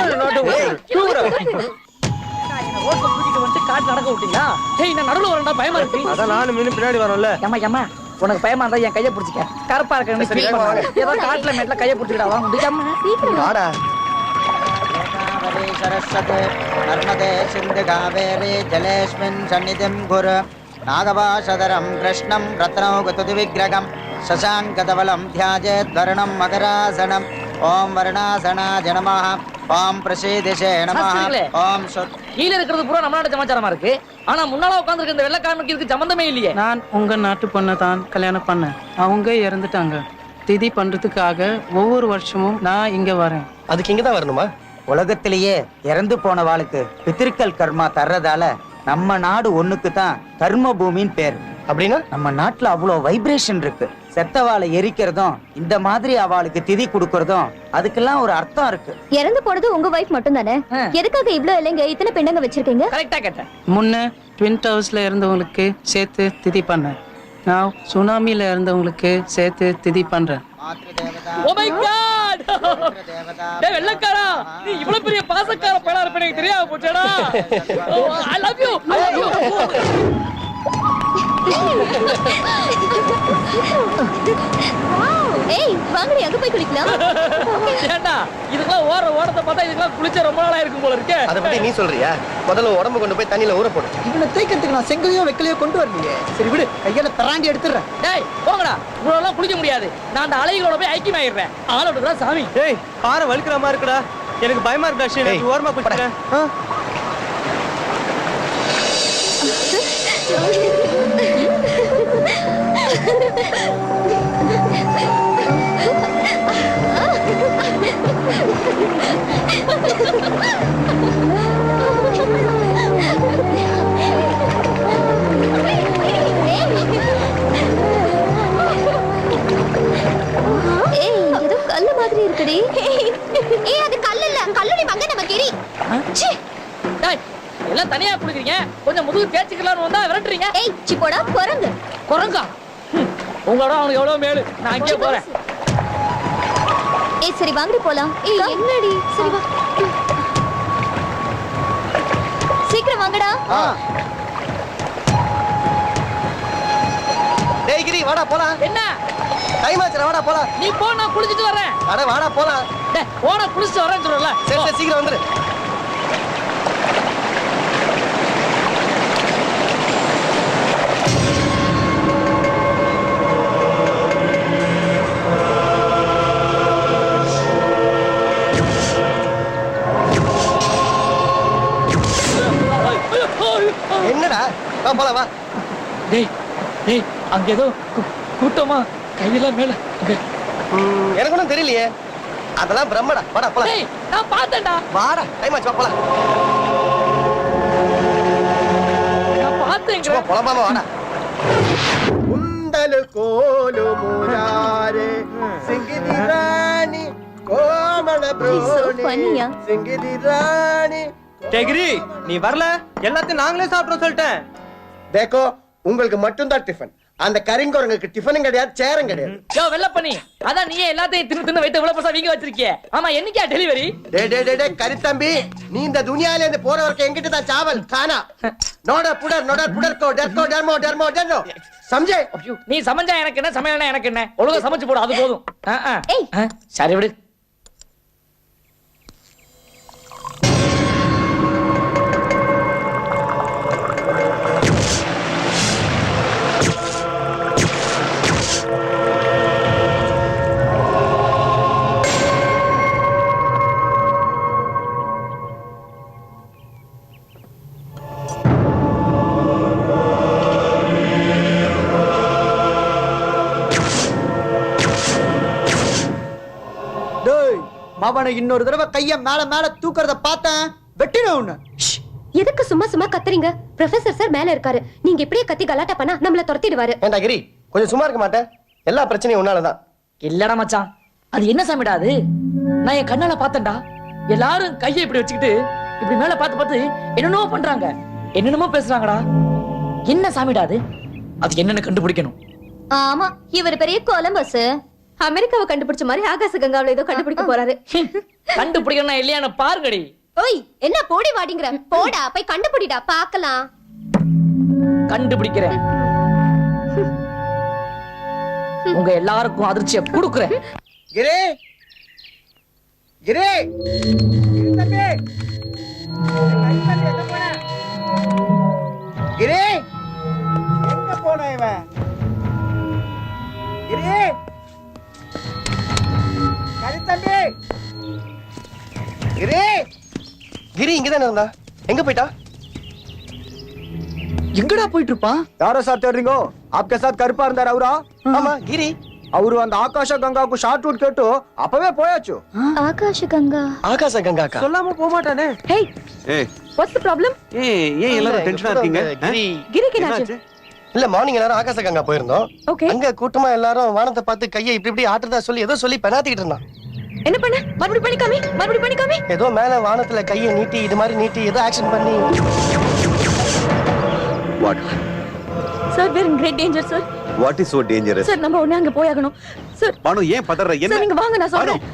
ரோட்ல தூக்கிட்டு வந்து காட்டு நடக்க விட்டீங்களா? டேய் நான் நடுவுல வரேன்டா பயமா இருக்கு. அத நானும் மீன் பின்னாடி வரேன்ல. ஏமா ஏமா உனக்கு பயமா இருந்தா என் கைய பிடிச்சிக்க. கருப்பா இருக்கேன்னு சரி, ஃபீல் வாங்க. பண்ணாத. ஏதோ காட்டுல மேட்ல கைய பிடிச்சிடா வாங்க முடியாம சீக்கிரம் வாடா. सरस्वते नर्मदे सिन्धु कावेरी जलेस्मिन् सन्निधिं कुरु नागभाषधरं कृष्णं रत्नौघतुति विग्रहं शशाङ्कधवलं ध्यायेत् वरुणं मकरासनं ॐ वरुणासनाय नमः ஓம் பிரசேதிஷே நமः சாஸ்திரிகளே. ஓம் சொத் கீழ இருக்கிறது பூரா நம்ம நாட்டு சமாச்சாரமா இருக்கு. ஆனா முன்னால உட்கார்ந்திருக்க இந்த வெள்ளைக்காரனுக்கு இதுக்கு சம்பந்தமே இல்லையே. நான் உங்க நாட்டு பொண்ணை தான் கல்யாணம் பண்ணேன். அவங்க இறந்துட்டாங்க. திதி பண்றதுக்காக ஒவ்வொரு வருஷமும் நான் இங்க வரேன். அதுக்கு இங்க தான் வரணுமா? உலகத்திலேயே இறந்து போனவாளுக்கு பித்திருக்கள் கர்மா தர்றதால நம்ம நாடு ஒண்ணுக்கு தான் கர்ம பூமின்னு பேர். அப்படின்னா நம்ம நாட்டுல அவ்வளவு வைப்ரேஷன் இருக்கு. செத்தவாளை எரிக்கிறதும் இந்த மாதிரி அவளுக்கு திதி கொடுக்கறதும் அதுக்கெல்லாம் ஒரு அர்த்தம் இருக்கு. இறந்து போனது உங்க வைஃப் மட்டும் தானே? எதுக்காக இவ்ளோ இல்லைங்க இத்தனை பெண்ணுங்க வச்சிருக்கீங்க? கரெக்டா கேட்டேன். முன்ன ட்வின் டவர்ஸ்ல இருந்தவங்களுக்கு சேர்த்து திதி பண்ணேன். நான் சுனாமில இருந்தவங்களுக்கு சேர்த்து திதி பண்றேன். Oh my God! டேய் வெள்ளைக்காரா, நீ இவ்வளவு பெரிய பாசக்கார பையனா இருப்ப எனக்கு தெரியாம போச்சேடா. I love you. I love you. ஏய் வாங்கடி அங்க போய் குளிக்கலாம். ஏண்டா இதுக்கெல்லாம் ஓடத்தை பார்த்தா இதுக்கெல்லாம் குளிச்ச ரொம்ப நாளா இருக்கும் போல இருக்கே. அத பத்தி நீ சொல்றியா? முதல்ல உடம்பு கொண்டு போய் தண்ணியில ஊற போடு. இவனை தேய்க்கிறதுக்கு நான் செங்கலையோ வெக்கலையோ கொண்டு வரலையே. சரி விடு, கையால தராண்டி எடுத்துறேன். டேய் போங்கடா, இவ்வளவு குளிக்க முடியாது. நான் அந்த அலைகளோட போய் ஐக்கியமாயிடுறேன். ஆளோட சாமி. டேய் பாறை வலிக்கிற மாதிரி இருக்குடா. எனக்கு பயமா இருக்குடா. சரி ஓரமா குளிக்கிறேன். ஏதோ கல்லு மாதிரி இருக்குடி. ஏய் அது கல்லு இல்ல, கல்லுடி மங்க நம்ம கிரி. டேய் எல்லாம் தனியா குளிக்கிறீங்க, கொஞ்சம் முதுகு தேய்ச்சிக்கலாம்னு வந்தா விரட்டுறீங்க. ஏய் சிப்போடா குரங்கு. குரங்கா? உங்களோட அவனுக்கு எவ்வளவு மேலு. நான் இங்கே போறேன். ஏய் சரி வாங்கடி போலாம். ஏய் என்னடி? சரி வா. சீக்கிரம் வாங்கடா. டேய் கிரி வாடா போலாம். என்ன டைம் ஆச்சுடா, வாடா போலாம். நீ போ, நான் குளிச்சிட்டு வரேன். அட வாடா போலாம். டேய் போனா குளிச்சிட்டு வரேன்னு சொல்றல. சரி சரி சீக்கிரம் வந்துரு. என்னடா வா போலாம் வா. டேய் டேய் அங்க ஏதோ கூட்டமா கையெல்லாம் மேல. எனக்கு ஒன்றும் தெரியலையே. அதெல்லாம் பிரம்மடா. வாடா போலாம். டேய் நான் பார்த்தேன்டா. வாடா டைம் ஆச்சு வா போலாம். நான் பார்த்தேங்க. போலாமா வாடா. குண்டலு கோலு முராரே சிங்கிதி ராணி கோமள ப்ரோனி சிங்கிதி ராணி. டேகிரி நீ வரல, எல்லாத்தையும் நாங்களே சாப்பிட்டோம் சொல்லிட்டேன். தேக்கோ உங்களுக்கு மட்டும் தான் டிஃபன். அந்த கரிங்கோரங்களுக்கு டிஃபனும் கிடையாது, சேரும் கிடையாது. யோ வெள்ள பண்ணி, அதான் நீயே எல்லாத்தையும் தின்னு வைத்து இவ்வளவு பெருசா வீங்க வச்சிருக்கிய. ஆமா என்னைக்கா டெலிவரி? டே கரித்தம்பி, நீ இந்த துனியால இருந்து போற வரைக்கும் எங்கிட்ட தான் சாவல் கானா. நோட புடர் கோ டர்கோ டர்மோ டர்னோ சம்ஜே. நீ சமைஞ்சா எனக்கு என்ன, சமையல்னா எனக்கு என்ன? ஒழுங்கா சமைச்சு போடு, அது போதும். சரி விடு. மாவனை இன்னொரு தடவை கைய மேல மேல தூக்கறத பார்த்தேன், வெட்டிடுவேன் உன்னை. எதுக்கு சும்மா சும்மா கத்துறீங்க? ப்ரொஃபசர் சார் மேல இருக்காரு. நீங்க இப்படியே கத்தி கலாட்டா பண்ணா நம்மள துரத்திடுவாரு. ஏண்டா கிரி கொஞ்சம் சும்மா இருக்க மாட்டேன்? எல்லா பிரச்சனையும் உன்னாலதான். இல்லடா மச்சான், அது என்ன சாமிடா அது? நான் என் கண்ணால பார்த்தேன்டா. எல்லாரும் கையை இப்படி வச்சுக்கிட்டு இப்படி மேல பார்த்து என்னென்னமோ பண்றாங்க, என்னென்னமோ பேசுறாங்கடா. என்ன சாமிடா அது? அது என்னன்னு கண்டுபிடிக்கணும். ஆமா, இவர் பெரிய கொலம்பஸ். அமெரிக்காவை கண்டுபிடிச்ச மாதிரி ஆகாச கங்காவில ஏதோ கண்டுபிடிக்க போறாரு. கண்டுபிடிக்கணும் இல்லையான்னு பாருங்கடி. ஓய் என்ன போடி வாடிங்கற? போடா போய் கண்டுபிடிடா பார்க்கலாம். கண்டுபிடிக்கிறேன். உங்க எல்லாருக்கும் அதிர்ச்சியை கொடுக்குறேன். கிரே கிரே தம்பி, கிரே எங்க போன இவன்? கிரே கரித்தம்பி, கிரே இங்கதானே இருந்தா, எங்க போயிட்டா? எங்கடா போயிட்டு இருப்பான்? யாரோ சார் தேடுறீங்க? आपके साथ கருப்பா இருந்தார் அவரா? ஆமா கிரி. அவரு அந்த ஆகாஷ கங்காக்கு ஷார்ட் ரூட் கேட்டு அப்பவே போயாச்சு. ஆகாஷ கங்கா ஆகாச கங்காக்கா சொல்லாம போக மாட்டானே. ஹேய், ஏய் வாட்ஸ் தி ப்ராப்ளம்? ஏன் எல்லாரும் டென்ஷனா இருக்கீங்க? கிரி. கிரிக்கு என்னாச்சு? இல்ல மார்னிங் எல்லாரும் ஆகாச கங்கா போயிருந்தோம். ஓகே. அங்க கூட்டமா எல்லாரும் வானத்தை பார்த்து கையை இப்படி இப்படி ஆட்டுறதா சொல்லி ஏதோ சொல்லி பெனாத்திட்டு இருந்தான். என்ன பண்ண? மறுபடியும் பண்ணி காமி. ஏதோ மேல வானத்துல கையை நீட்டி இது மாதிரி நீட்டி ஏதோ ஆக்ஷன் பண்ணி. What sir, we are in great danger sir. What is so dangerous? Sir நம்ம உடனே அங்க போயாகணும். சார் பானு ஏன் பதற? என்ன? சார் நீங்க வாங்க, நான் சொல்றேன்.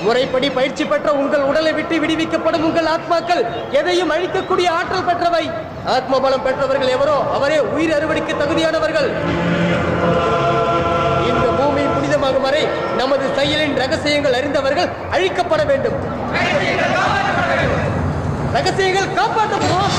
முறைப்படி பயிற்சி பெற்ற உங்கள் உடலை விட்டு விடுவிக்கப்படும் உங்கள் ஆத்மாக்கள் எதையும் அழிக்கக்கூடிய ஆற்றல் பெற்றவை. ஆத்ம பலம் பெற்றவர்கள் எவரோ அவரே உயிர் அறுவடைக்கு தகுதியானவர்கள். இந்த பூமி புனிதமாகும் வரை நமது செயலின் ரகசியங்கள் அறிந்தவர்கள் அழிக்கப்பட வேண்டும். ரகசியங்கள் காப்பாற்றப்படும்.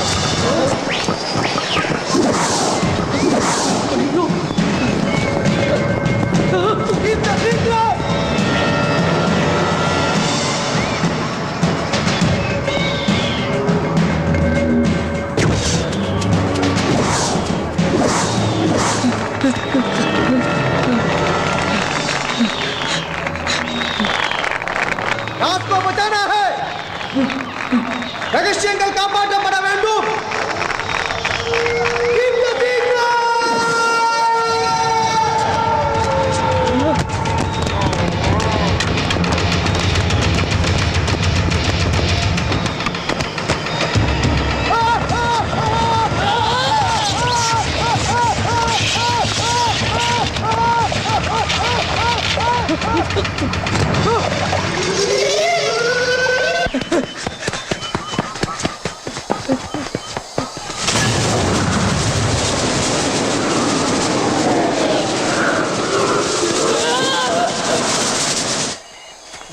ராஜ்கோ பச்சானா है ரகசியங்கள் காப்பாற்றப்பட வேண்டும்.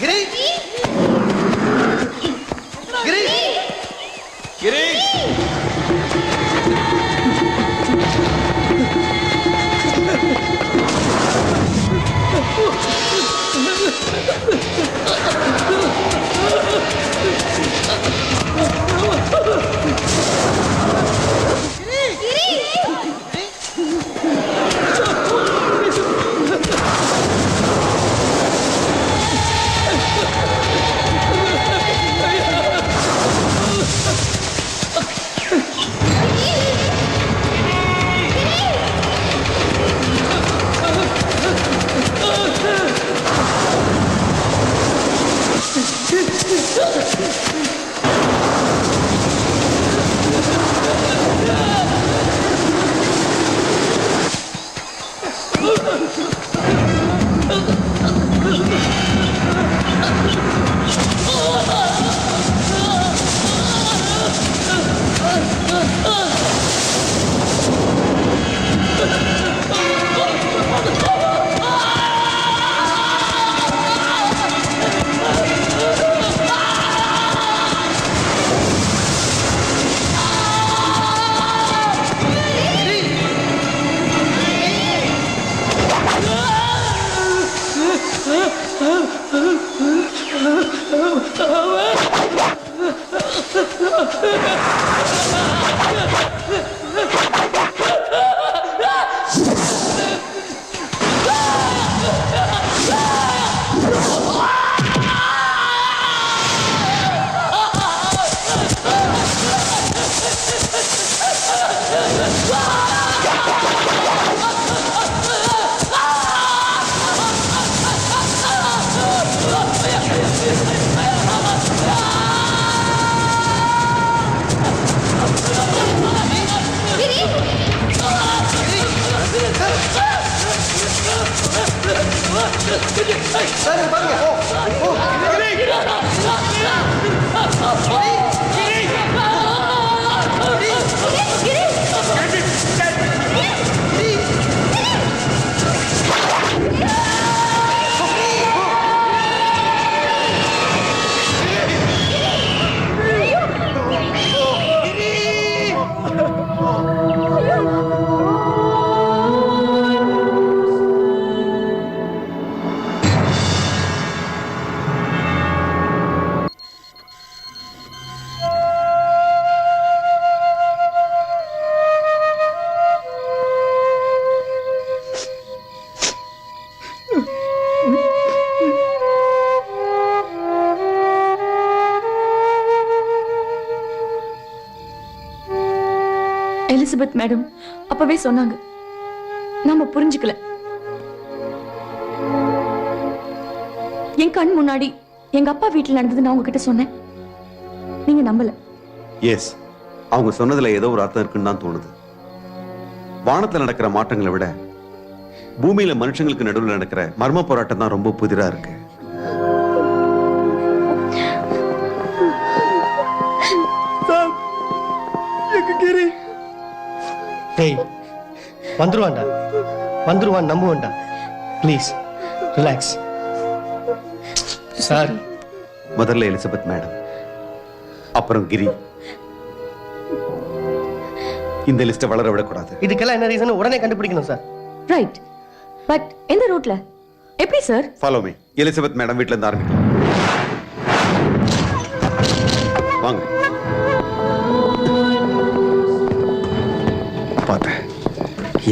गिरी गिरी गिरी சார் இங்க பாருங்க. ஓ எலிசபெத் மேடம் அப்பவே சொன்னாங்க, நாம புரிஞ்சுக்கல. என் கண் முன்னாடி எங்க அப்பா வீட்டுல நடந்தது நான் உங்ககிட்ட சொன்னேன், நீங்க நம்பல. எஸ், அவங்க சொன்னதுல ஏதோ ஒரு அர்த்தம் இருக்குன்னு தான் தோணுது. வானத்துல நடக்கிற மாற்றங்களை விட பூமியில மனுஷங்களுக்கு நடுவில் நடக்கிற மர்ம போராட்டம் தான் ரொம்ப புதிரா இருக்கு. டேய் வந்துருவான்டா, வந்துருவான், நம்புவான்டா. Please relax. சார் முதல்ல எலிசபெத் மேடம், அப்புறம் கிரி. இந்த லிஸ்ட வளர விடக்கூடாது. இதுக்கெல்லாம் என்ன ரீசன் உடனே கண்டுபிடிக்கணும் சார். ரைட், பட் எந்த ரூட்ல, எப்படி sir? Follow me. Elizabeth madam வீட்ல இருந்து ஆரம்பிக்கலாம். வாங்க. பாத்த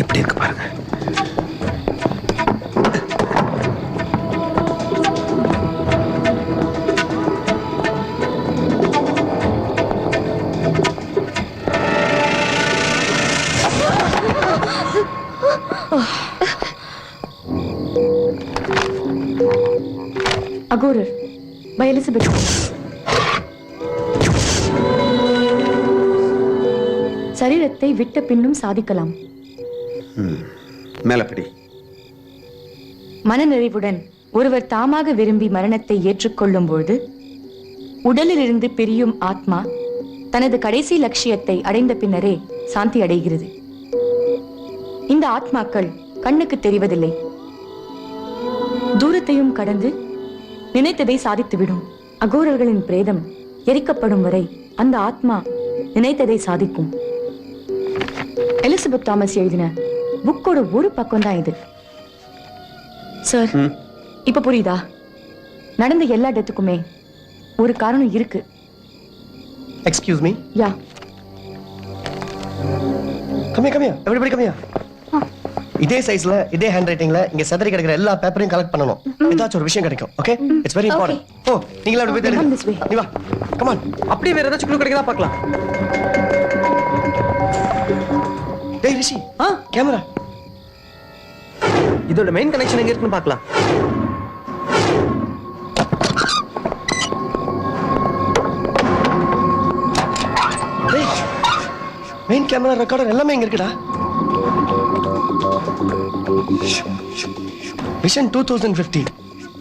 எப்படி இருக்கு பாருங்க. அகோரர் பை எலிசபெத். சரீரத்தை விட்ட பின்னும் சாதிக்கலாம். மேலப்படி. மனநிறைவுடன் ஒருவர் தாமாக விரும்பி மரணத்தை ஏற்றுக்கொள்ளும் போது உடலில் இருந்து பிரியும் ஆத்மா தனது கடைசி லட்சியத்தை அடைந்த பின்னரே சாந்தி அடைகிறது. இந்த ஆத்மாக்கள் கண்ணுக்கு தெரிவதில்லை, தூரத்தையும் கடந்து நினைத்ததை சாதித்துவிடும். அகோரர்களின் பிரேதம் எரிக்கப்படும் வரை அந்த ஆத்மா நினைத்ததை சாதிக்கும். எலிசபெத் தாமஸ் எழுதின புக்கோட ஒரு பக்கம் தான் இது சார். இப்ப புரியுதா? நடந்த எல்லா டெத்துக்குமே ஒரு காரணம் இருக்கு. Excuse me. யா, கம்மியா எப்படி கம்மியா. இதே சைஸ்ல இதே ஹேண்ட் ரைட்டிங்ல இங்க சதறி கிடக்கிற எல்லா பேப்பரையும் கலெக்ட் பண்ணனும். ஏதாச்சும் ஒரு விஷயம் கிடைக்கும். Okay, it's very important. Oh, நீங்க அப்படி போய் தேடுங்க. நீ வா, கம் ஆன். அப்படியே வேற ஏதாச்சும் க்ளூ கிடைக்குதா பார்க்கலாம். டேய் ரிஷி, கேமரா. இதோட மெயின் கனெக்ஷன் எங்க இருக்குன்னு பார்க்கலாம். டேய், மெயின் கேமரா ரெக்கார்டர் எல்லாமே இங்க இருக்குடா. Vision 2050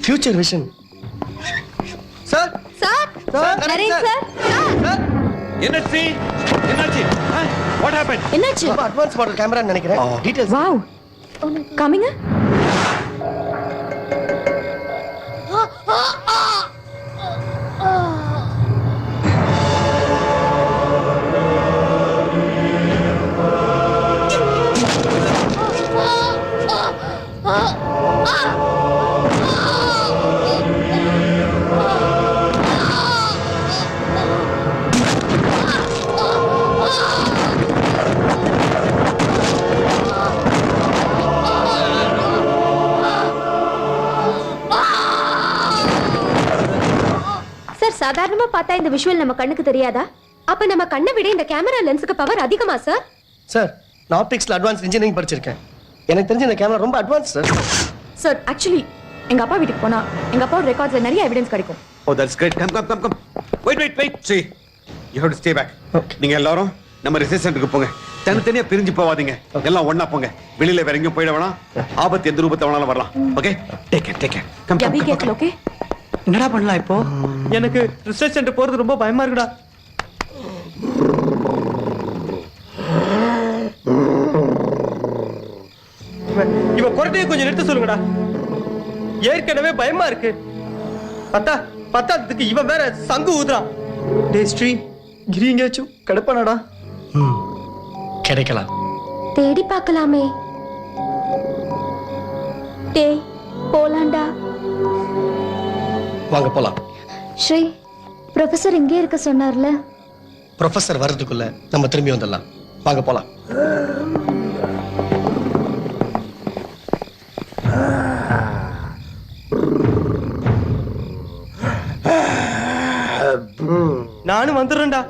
future vision. Sir sir Naren sir. என்னாச்சு? What happen? என்னாச்சு? அட்வான்ஸ் மாடல் கேமரா நினைக்கிறேன். டீடைல்ஸ். Wow, coming. சாதாரணமா பார்த்தா இந்த விஷுவல் நம்ம கண்ணுக்கு தெரியாதா? அப்ப நம்ம கண்ணை விட இந்த கேமரா லென்ஸுக்கு பவர் அதிகமா சார்? சார், நான் ஆப்டிக்ஸ்ல அட்வான்ஸ் இன்ஜினியரிங் படிச்சிருக்கேன். எனக்கு தெரிஞ்ச இந்த கேமரா ரொம்ப அட்வான்ஸ் சார். சார், ஆக்சுவலி எங்க அப்பா வீட்டுக்கு போனா எங்க அப்பாவோட ரெக்கார்ட்ஸ்ல நிறைய எவிடன்ஸ் கிடைக்கும். Oh, that's great. Come. Wait. See, you have to stay back. நீங்க எல்லாரும் நம்ம ரிசர்ச் சென்டருக்கு போங்க. தனித்தனியா பிரிஞ்சு போவாதீங்க, எல்லாம் ஒண்ணா போங்க. வெளியில வேற எங்கேயும் போயிட வேணாம். ஆபத்து எந்த ரூபத்தை வேணாலும் வரலாம். Okay, take care. அபி கேட்கல. ஓகே, என்னடா பண்ணலாம் இப்போ? எனக்கு ரிசர்ச் சென்டர் போறது ரொம்ப பயமா இருக்குடா. இவன் குரட்டையை கொஞ்சம் நிறுத்த சொல்லுங்கடா. ஏற்கனவே பயமா இருக்கு. பத்தாதுக்கு இவன் வேற சங்கு ஊதுறான். டேய் ஸ்ரீ, கிரி எங்கேயாச்சும் கிடப்பானடா? கிடைக்கலாம். தேடி பார்க்கலாமே. டேய் போலாண்டா. வாங்க போலாம். ஸ்ரீ, ப்ரொஃபசர் இங்கே இருக்க சொன்னார்ல. ப்ரொஃபசர் வர்றதுக்குள்ள நம்ம திரும்பி வந்துடலாம். வாங்க போலாம். நானும் வந்துடுறேன்டா.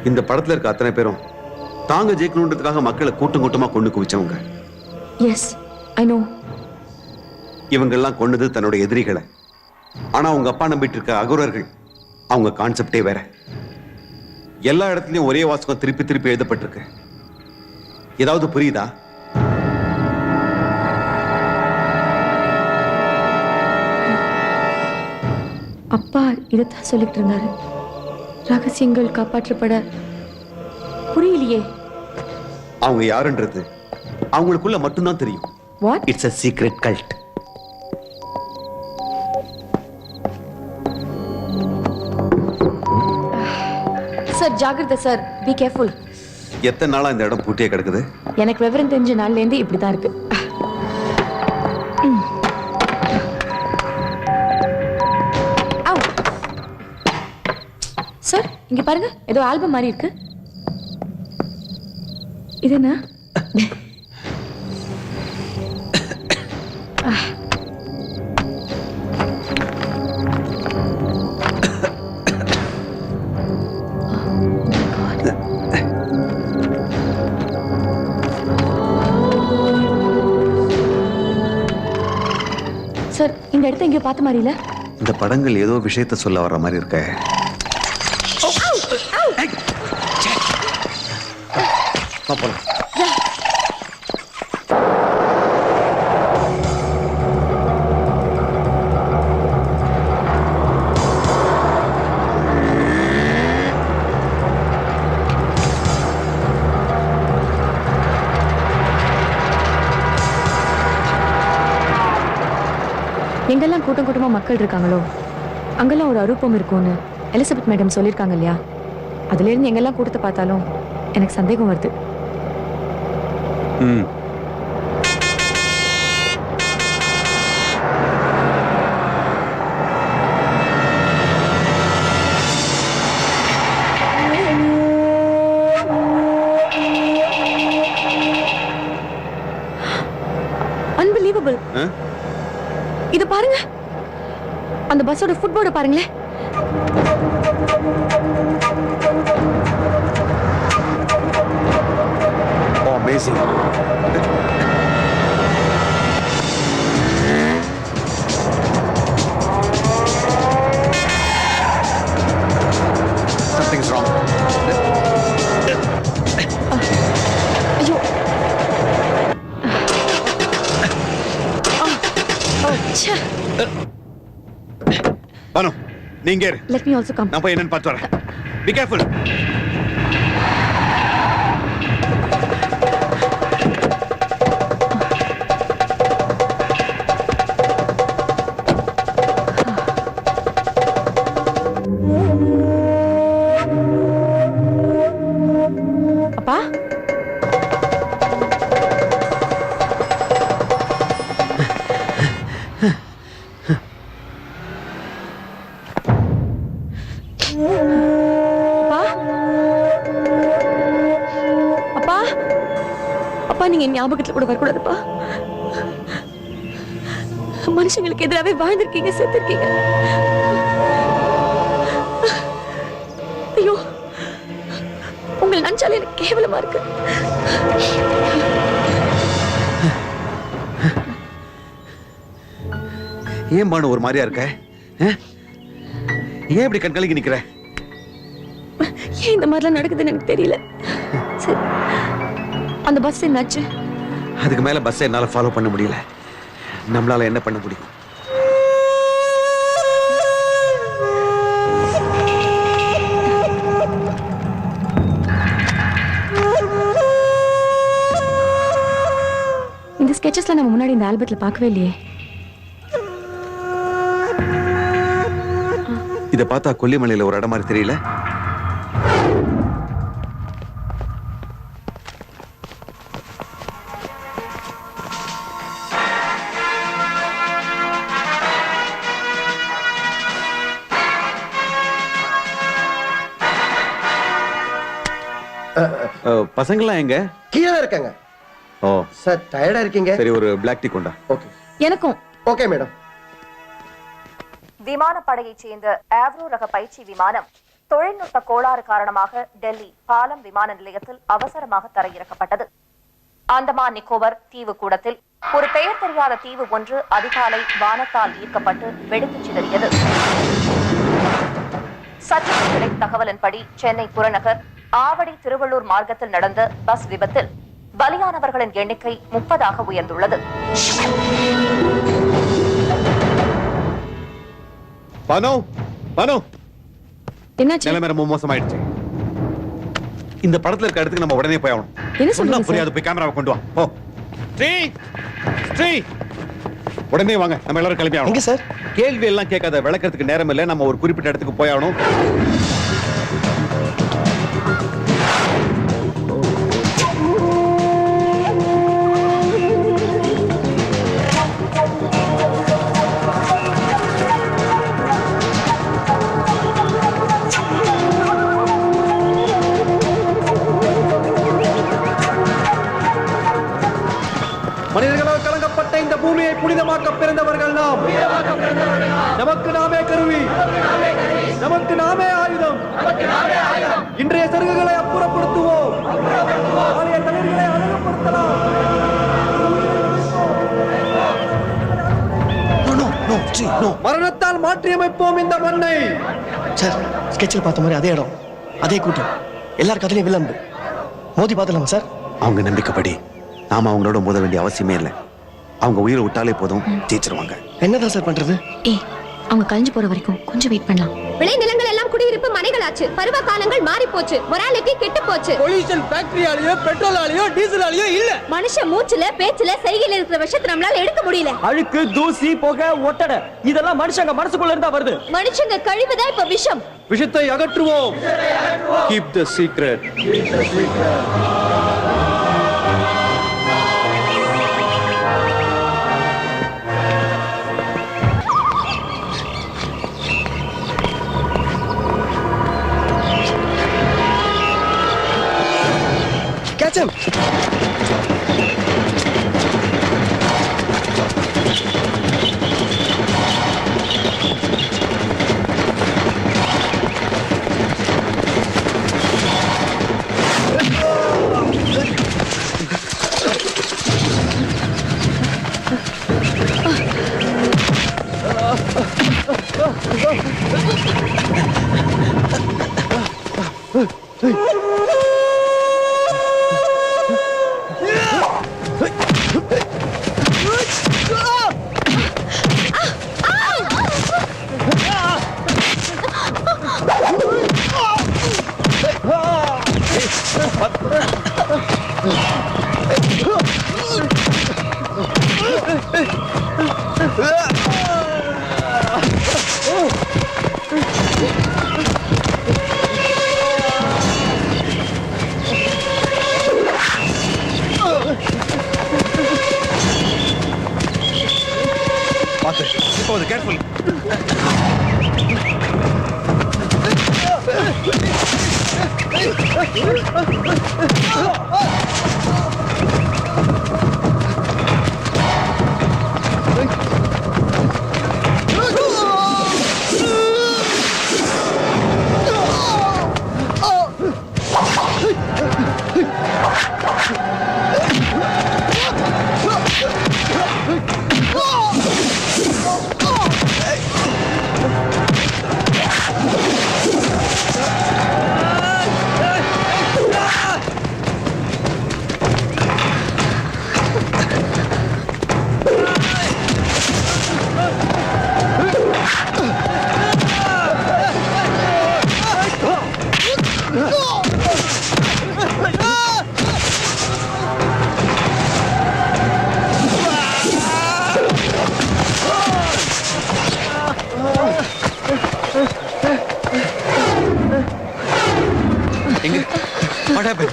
இந்த படத்துல இருக்க அத்தனை பேரும் தாங்க ஜெயிக்கணுன்றதுக்காக மக்களை கூட்டம் கூட்டமா கொண்டு குவிச்சவங்க. S I know. இவங்கெல்லாம் கொண்டது தன்னோட எதிரிகளை. ஆனா உங்க அப்பா நம்பிட்டு இருக்க அகுரர்கள், அவங்க கான்செப்டே வேற. எல்லா இடத்துலயும் ஒரே வாசகம் திருப்பி திருப்பி எழுதப்பட்டிருக்கு. ஏதாவது புரியுதா? அப்பா இதைத்தான் சொல்லிட்டு இருந்தாரு. ரகசியங்கள் காப்பாற்றப்பட. புரியலையே. அவங்க யாருன்றது அவங்களுக்குள்ள மட்டும்தான் தெரியும். What? It's a secret cult. Sir ஜாகிரதை சார், பி கேர்ஃபுல். எத்தனை நாளா இந்த இடம் பூட்டியே கிடக்குது? எனக்கு விவரம் தெரிஞ்ச நாள்ல இருந்து இப்படிதான் இருக்கு. சார் இங்க பாருங்க, ஏதோ ஆல்பம் மாதிரி இருக்கு. இது என்ன? சார் இந்த இடத்த எங்கேயோ பார்த்த மாதிரி இல்ல? இந்த படங்கள் ஏதோ விஷயத்தை சொல்ல வர்ற மாதிரி இருக்க. போலாம். எங்கெல்லாம் கூட்டம் கூட்டமா மக்கள் இருக்காங்களோ அங்கெல்லாம் ஒரு அரூபம் இருக்கும்னு எலிசபெத் மேடம் சொல்லியிருக்காங்க இல்லையா? அதுல இருந்து எங்கெல்லாம் கூட்டத்தை பார்த்தாலும் எனக்கு சந்தேகம் வருது. அன்பிலீவபிள். இது பாருங்க, அந்த பஸ்ஸோட ஃபுட்போர்டு பாருங்களேன். Oh, amazing. Something's wrong. ஐயோ. ச்சே. பானு, நீங்க இரு. Let me also come. நான் போய் என்னன்னு பார்த்து வரேன். Be careful. அப்பா அப்பா அப்பா, நீங்க என் ஞாபகத்துல கூட வரக்கூடாதுப்பா. மனுஷங்களுக்கு எதிராகவே வாழ்ந்திருக்கீங்க, செத்துருக்கீங்க. ஐயோ, உங்களை நினைச்சாலே எனக்கு கேவலமா இருக்கு. ஏன் பானு ஒரு மாதிரியா இருக்க? ஏன் இப்படி கண்கலங்கி நிக்கிற? ஏன் இந்த மாதிரிலாம் நடக்குதுன்னு எனக்கு தெரியல. சரி, அந்த பஸ் என்னாச்சு? அதுக்கு மேல பஸ் என்னால ஃபாலோ பண்ண முடியல. நம்மளால என்ன பண்ண முடியும்? இந்த ஸ்கெச்சஸ்ல நம்ம முன்னாடி இந்த ஆல்பத்துல பார்க்கவே இல்லையே. இத பார்த்தா கொல்லிமலையில ஒரு இடம் மாதிரி தெரியல? பசங்களாம் எங்க? கீழே இருக்காங்க. ஓ சார், டயர்டா இருக்கீங்க? சரி, ஒரு பிளாக் டீ கொண்டா. ஓகே. எனக்கும். Okay madam. விமானப்படையைச் சேர்ந்த ஆவ்ரோ ரக பயிற்சி விமானம் தொழில்நுட்ப கோளாறு காரணமாக டெல்லி பாலம் விமான நிலையத்தில் அவசரமாக தரையிறக்கப்பட்டது. அந்தமான் நிக்கோபர் தீவு கூடத்தில் ஒரு பெயர் தெரியாத தீவு ஒன்று அதிகாலை வானத்தால் ஈர்க்கப்பட்டு வெடித்து சிதறியது. சற்று கிடைத்த தகவலின்படி சென்னை புறநகர் ஆவடி திருவள்ளூர் மார்க்கத்தில் நடந்த பஸ் விபத்தில் பலியானவர்களின் எண்ணிக்கை 30 உயர்ந்துள்ளது. நிலைமை ரொம்ப மோசமாயிடுச்சு. இந்த படத்துல இருக்க இடத்துக்கு நம்ம உடனே போய் ஆகணும். சொன்னா புரியாது, போய் கேமராவை கொண்டு வா. போ ஸ்ரீ, ஸ்ரீ உடனே வாங்க, நம்ம எல்லாரும் கிளம்பி ஆகணும். சார் கேள்வி எல்லாம் கேட்காத, விளக்கறதுக்கு நேரம் இல்லை. நம்ம ஒரு குறிப்பிட்ட இடத்துக்கு போய் ஆகணும். மனிதர்களால் கலங்கப்பட்ட இந்த பூமியை புனிதமாக்க பிறந்தவர்கள் நாம். நமக்கு நாமே கருவி, நமக்கு நாமே ஆயுதம். இன்றைய சருகுகளை அப்புறப்படுத்துவோம், நாளைய தளிர்களை அழகுபடுத்தலாம். மரணத்தால் மாற்றியமைப்போம் இந்த மண்ணை. சார் ஸ்கெட்சில் பார்த்த மாதிரி அதே இடம், அதே கூட்டம், எல்லார் கதையிலும் விளம்பு. மோதி பார்த்துலாமா சார்? அவங்க நம்பிக்கைப்படி நாம அவங்களோட மோத வேண்டிய அவசியமே இல்லை. அவங்க உயிரை விட்டாலே போதும், ஜெயிச்சிருவாங்க. என்னதான் சார் பண்றது? அவங்க கழிஞ்சு போற வரைக்கும் கொஞ்சம் வெயிட் பண்ணலாம். விளை நிலங்கள் எல்லாம் குடியிருப்பு மனைகளாச்சு. பருவ காலங்கள் மாறி போச்சு. மொராலிட்டி கெட்டு போச்சு. பொல்யூஷன் ஃபேக்டரியாலயோ பெட்ரோலாலயோ டீசலாலயோ இல்ல. மனுஷ மூச்சுல பேச்சுல செய்கையில இருக்கிற விஷயத்தை நம்மளால எடுக்க முடியல. அழுக்கு, தூசி, புகை, ஒட்டடை இதெல்லாம் மனுஷங்க மனசுக்குள்ள இருந்தா வருது. மனுஷங்க கழிவுதான் இப்ப விஷம். விஷத்தை அகற்றுவோம். Keep the secret. Catch him! Careful. What happened?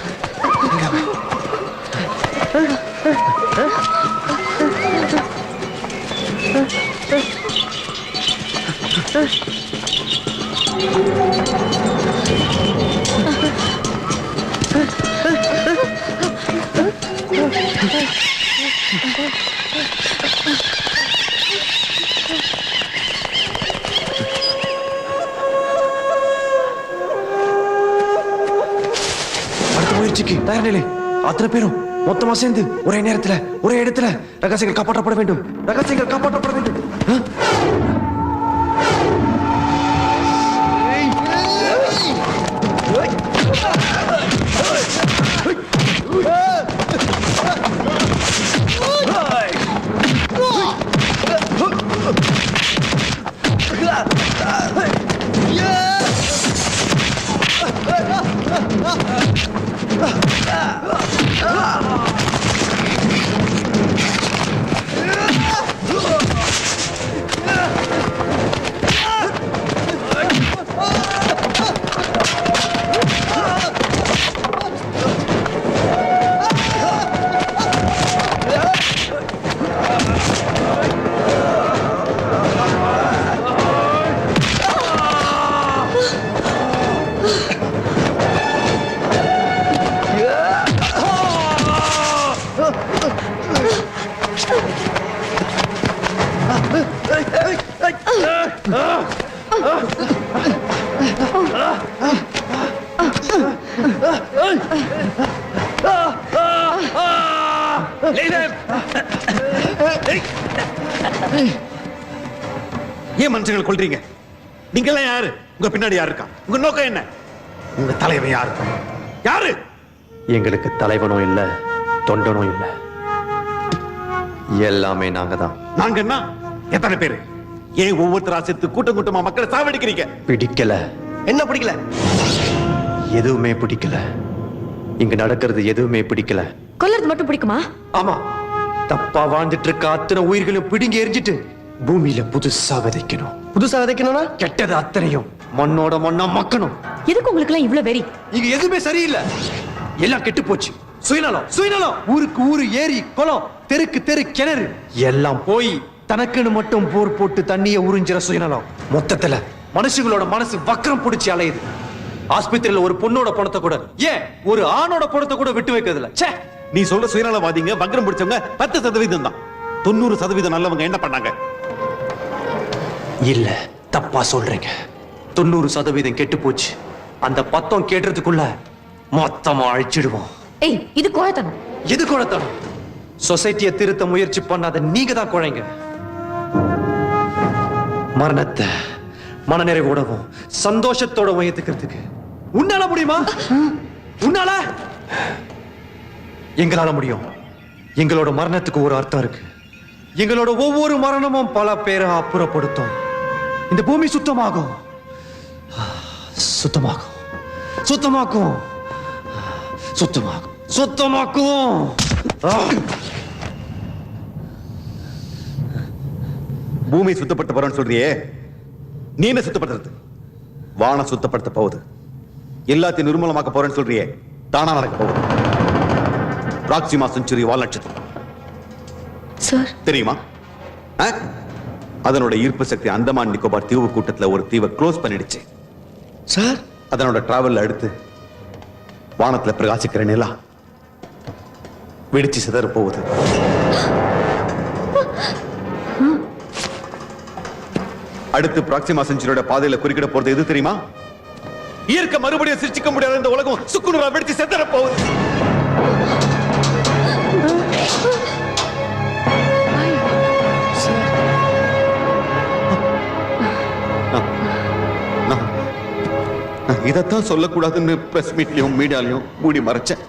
பூஜைக்கு தயார் நிலை. அத்தனை பேரும் மொத்தமா சேர்ந்து ஒரே நேரத்துல ஒரே இடத்துல ரகசியங்கள் காப்பாற்றப்பட வேண்டும். ரகசியங்கள் காப்பாற்றப்பட வேண்டும். ஏன் மனுஷங்கள் கொள்றீங்க? நீங்க எல்லாம் யாரு? உங்க பின்னாடி யாரு இருக்கா? உங்க நோக்கம் என்ன? உங்க தலைவன் யாரு? யாரு? எங்களுக்கு தலைவனும் இல்ல, தொண்டனும் இல்ல, எல்லாமே நாங்க தான். நாங்க என்ன? எத்தனை பேரு? ஏன் ஒவ்வொருத்தரா சேர்த்து கூட்டம் கூட்டமா மக்களை சாவடிக்கிறீங்க? பிடிக்கல. என்ன பிடிக்கல? எதுவுமே பிடிக்கல. இங்க நடக்கிறது எதுவுமே பிடிக்கல. கொல்லறது மட்டும் பிடிக்குமா? ஆமா, தப்பா வாழ்ந்துட்டு இருக்க அத்தனை உயிர்களும் பிடுங்கி எரிஞ்சிட்டு பூமியில புதுசா விதைக்கணும். புதுசா விதைக்கணும்னா கெட்டது அத்தனையும் மண்ணோட மண்ணா மக்கணும். எதுக்கு உங்களுக்கு எல்லாம் இவ்வளவு வெறி? இங்க எதுவுமே சரியில்லை, எல்லாம் கெட்டு போச்சு. சுயநலம் சுயநலம். ஊருக்கு ஊரு ஏரி குளம், தெருக்கு தெரு கிணறு எல்லாம் போய் தனக்குன்னு மட்டும் போர் போட்டு தண்ணிய உறிஞ்சிற சுயநலம். மொத்தத்துல மனுஷங்களோட மனசு வக்கரம் பிடிச்சி அலையுது. ஆஸ்பத்திரியில ஒரு பொண்ணோட பணத்தை கூட, ஏன் ஒரு ஆணோட பணத்தை கூட விட்டு வைக்கிறதுல. ச்சே, நீ சொல்ற சுயநலவாதிங்க வக்ரம் பிடிச்சவங்க 10% தான். 90% நல்லவங்க என்ன பண்ணாங்க? இல்ல, தப்பா சொல்றீங்க. 90% கெட்டு போச்சு. அந்த 10 கேட்டுறதுக்குள்ள மொத்தமா அழிச்சிடுவோம். ஏய், இது கோழத்தனம். எது கோழத்தனம்? சொசைட்டியை திருத்த முயற்சி பண்ணாத நீங்க தான் குழைங்க. மரணத்தை மனநிறைவோடவும் சந்தோஷத்தோட ஏத்துக்கிறதுக்கு உன்னால முடியுமா? உன்னால? எங்களால முடியும். எங்களோட மரணத்துக்கு ஒரு அர்த்தம் இருக்கு. எங்களோட ஒவ்வொரு மரணமும் பல பேரை அப்புறப்படுத்தும். இந்த பூமி சுத்தமாகும், சுத்தமாகும், சுத்தமாக்கும், சுத்தமாகும், சுத்தமாக்கும். பூமி சுத்தப்படுத்த போறேன்னு சொல்றியே, நீ என்ன சுத்தப்படுத்துறது? வானம் சுத்தப்படுத்த போகுது. எல்லாத்தையும் நிர்மூலமாக்க போறேன்னு சொல்றியே, தானா நடக்க போகுது. பிராக்சிமா செஞ்சுரி வால் நட்சத்திரம் சார் தெரியுமா? அதனோட ஈர்ப்பு சக்தி அந்தமான் நிக்கோபார் தீவு கூட்டத்துல ஒரு தீவை க்ளோஸ் பண்ணிடுச்சு சார். அதனோட டிராவல் அடுத்து வானத்துல பிரகாசிக்கிற நிலா வெடிச்சு சிதற போகுது. அடுத்து பிராக்சிமா செஞ்சுரியோட பாதையில குறிக்கிட போறது எது தெரியுமா? இயற்கை மறுபடியும் சிரிச்சிக்க முடியாத இந்த உலகம் சுக்குநூறா வெடிச்சு சிதற போகுது. இதத்தான் சொல்லக்கூடாதுன்னு பிரஸ் மீட்லயும் மீடியாலையும் மூடி மறைச்சேன்.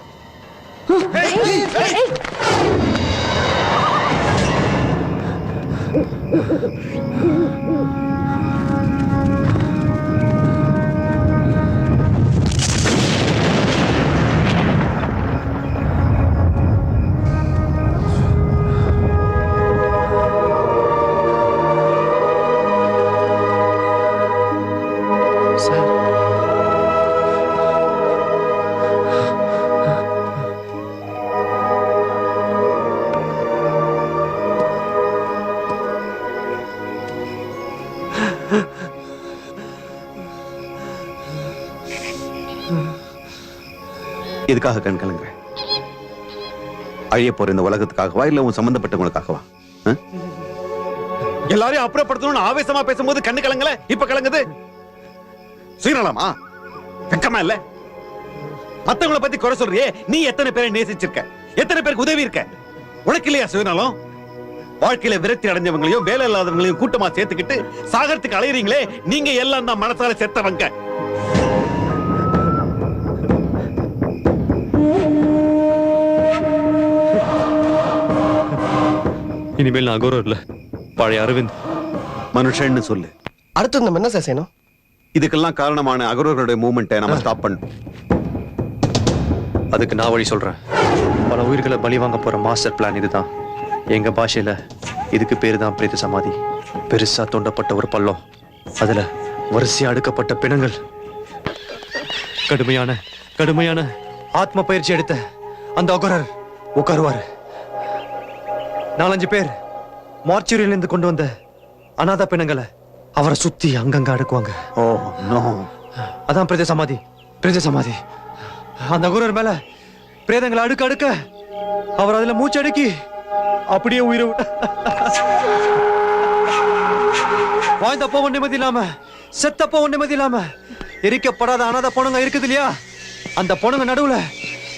எதுக்காக கண் கலங்குற? அழிய போற இந்த உலகத்துக்காகவா இல்ல உன் சம்பந்தப்பட்டவங்களுக்காகவா? எல்லாரையும் அப்புறப்படுத்தணும்னு ஆவேசமா பேசும்போது கண்ணு கலங்கல, இப்ப கலங்குது. சுயநலமா? வெக்கமா இல்ல? மத்தவங்களை பத்தி குறை சொல்றியே, நீ எத்தனை பேரை நேசிச்சிருக்க, எத்தனை பேருக்கு உதவி இருக்க? உனக்கு இல்லையா சுயநலம்? வாழ்க்கையில விரக்தி அடைஞ்சவங்களையும் வேலை இல்லாதவங்களையும் கூட்டமா சேர்த்துக்கிட்டு சாகரத்துக்கு அலையறீங்களே, நீங்க எல்லாம் தான் மனசால செத்தவங்க. இனிமேல் நான் அகோரம் இல்ல, பழைய அரவிந்த். மனுஷன்னு சொல்லு. அடுத்து நம்ம என்ன சார் செய்யணும்? இதுக்கெல்லாம் காரணமான அகரோர்களுடைய மூவ்மெண்ட்டை நம்ம ஸ்டாப் பண்ணணும். அதுக்கு நான் வழி சொல்றேன். பல உயிர்களை பலி வாங்க போற மாஸ்டர் பிளான் இதுதான். எங்க பாஷையில இதுக்கு பேரு தான் பிரேத சமாதி. பெருசா தோண்டப்பட்ட ஒரு பள்ளம், அதுல வரிசையா அடுக்கப்பட்ட பிணங்கள். கடுமையான ஆத்ம பயிற்சி எடுத்த அந்த அகோரர் உட்காருவாரு. 4-5 பேர் மார்ச்சுரியில இருந்து கொண்டு வந்த அநாத பிணங்களை அவரை சுத்தி அங்கங்க அடுக்குவாங்க. ஓ நோ, அதான் பிரேத சமாதி. அந்த அகோரர் மேல பிரேதங்களை அடுக்க அவர் அதுல மூச்சடுக்கி அப்படியே உயிரை வாழ்ந்தப்போ நிம்மதி இல்லாம, செத்தப்போ நிம்மதி இல்லாம எரிக்கப்படாத அனாத பொண்ணுங்க இருக்குது இல்லையா, அந்த பொண்ணுங்க நடுவுல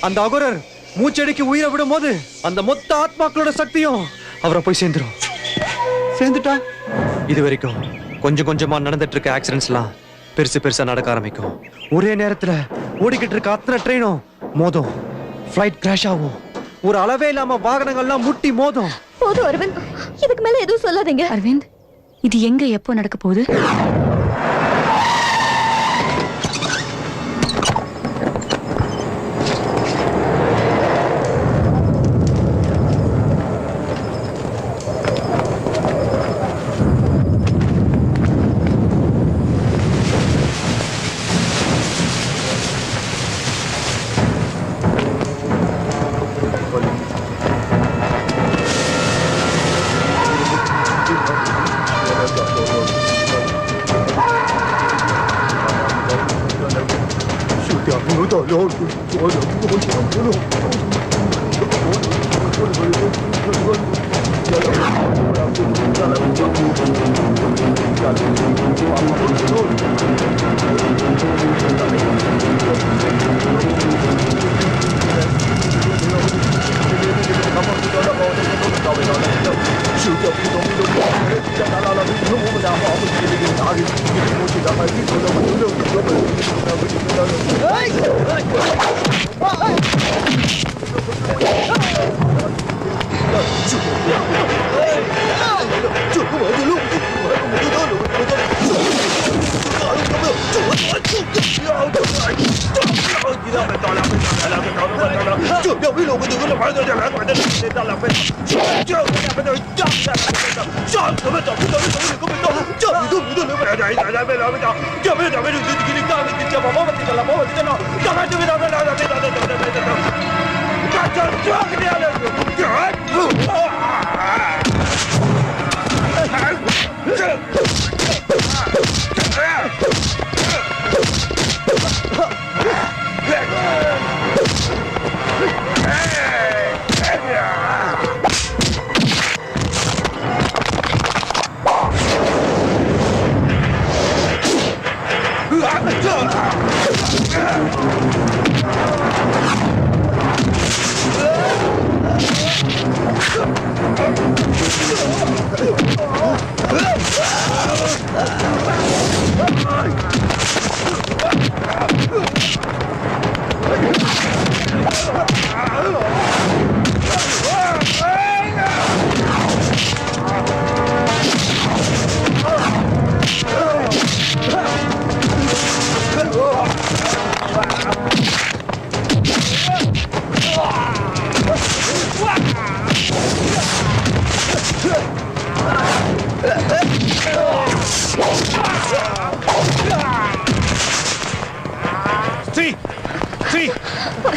அந்த அகோரர் மூச்சடுக்கி உயிரை விடும் போது அந்த மொத்த ஆத்மாக்களோட சக்தியும் அவரை போய் சேர்ந்துட்டா இது வரைக்கும் கொஞ்சம் கொஞ்சமா நடந்துட்டு இருக்க ஆக்சிடென்ட்ஸ்லாம் பெருசா நடக்க ஆரம்பிக்கும். ஒரே நேரத்துல ஓடிக்கிட்டு இருக்க அத்தனை ட்ரெயினும் மோதும், ஃபிளைட் கிராஷ் ஆகும், ஒரு அளவே இல்லாம வாகனங்கள்லாம் முட்டி மோதும். போதும் அரவிந்த், இதுக்கு மேல எதுவும் சொல்லாதீங்க. அரவிந்த், இது எங்க எப்போ நடக்க போகுது?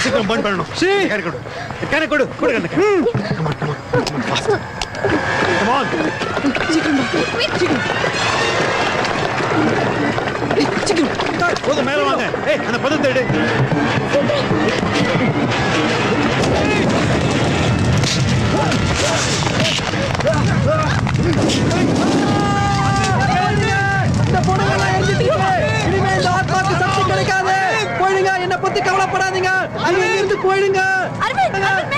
சீக்கிரம் பர்ன் பண்ணணும். கேன கொடு போதும், மேல வாங்க. அந்த பதத்தை எடு. இந்த பொண்ணுங்க இனிமே இந்த ஆத்மாக்கு சக்தி கிடைக்காது. போயிடுங்க, என்ன பத்தி கவலைப்படாதீங்க. இருந்து போயிடுங்க.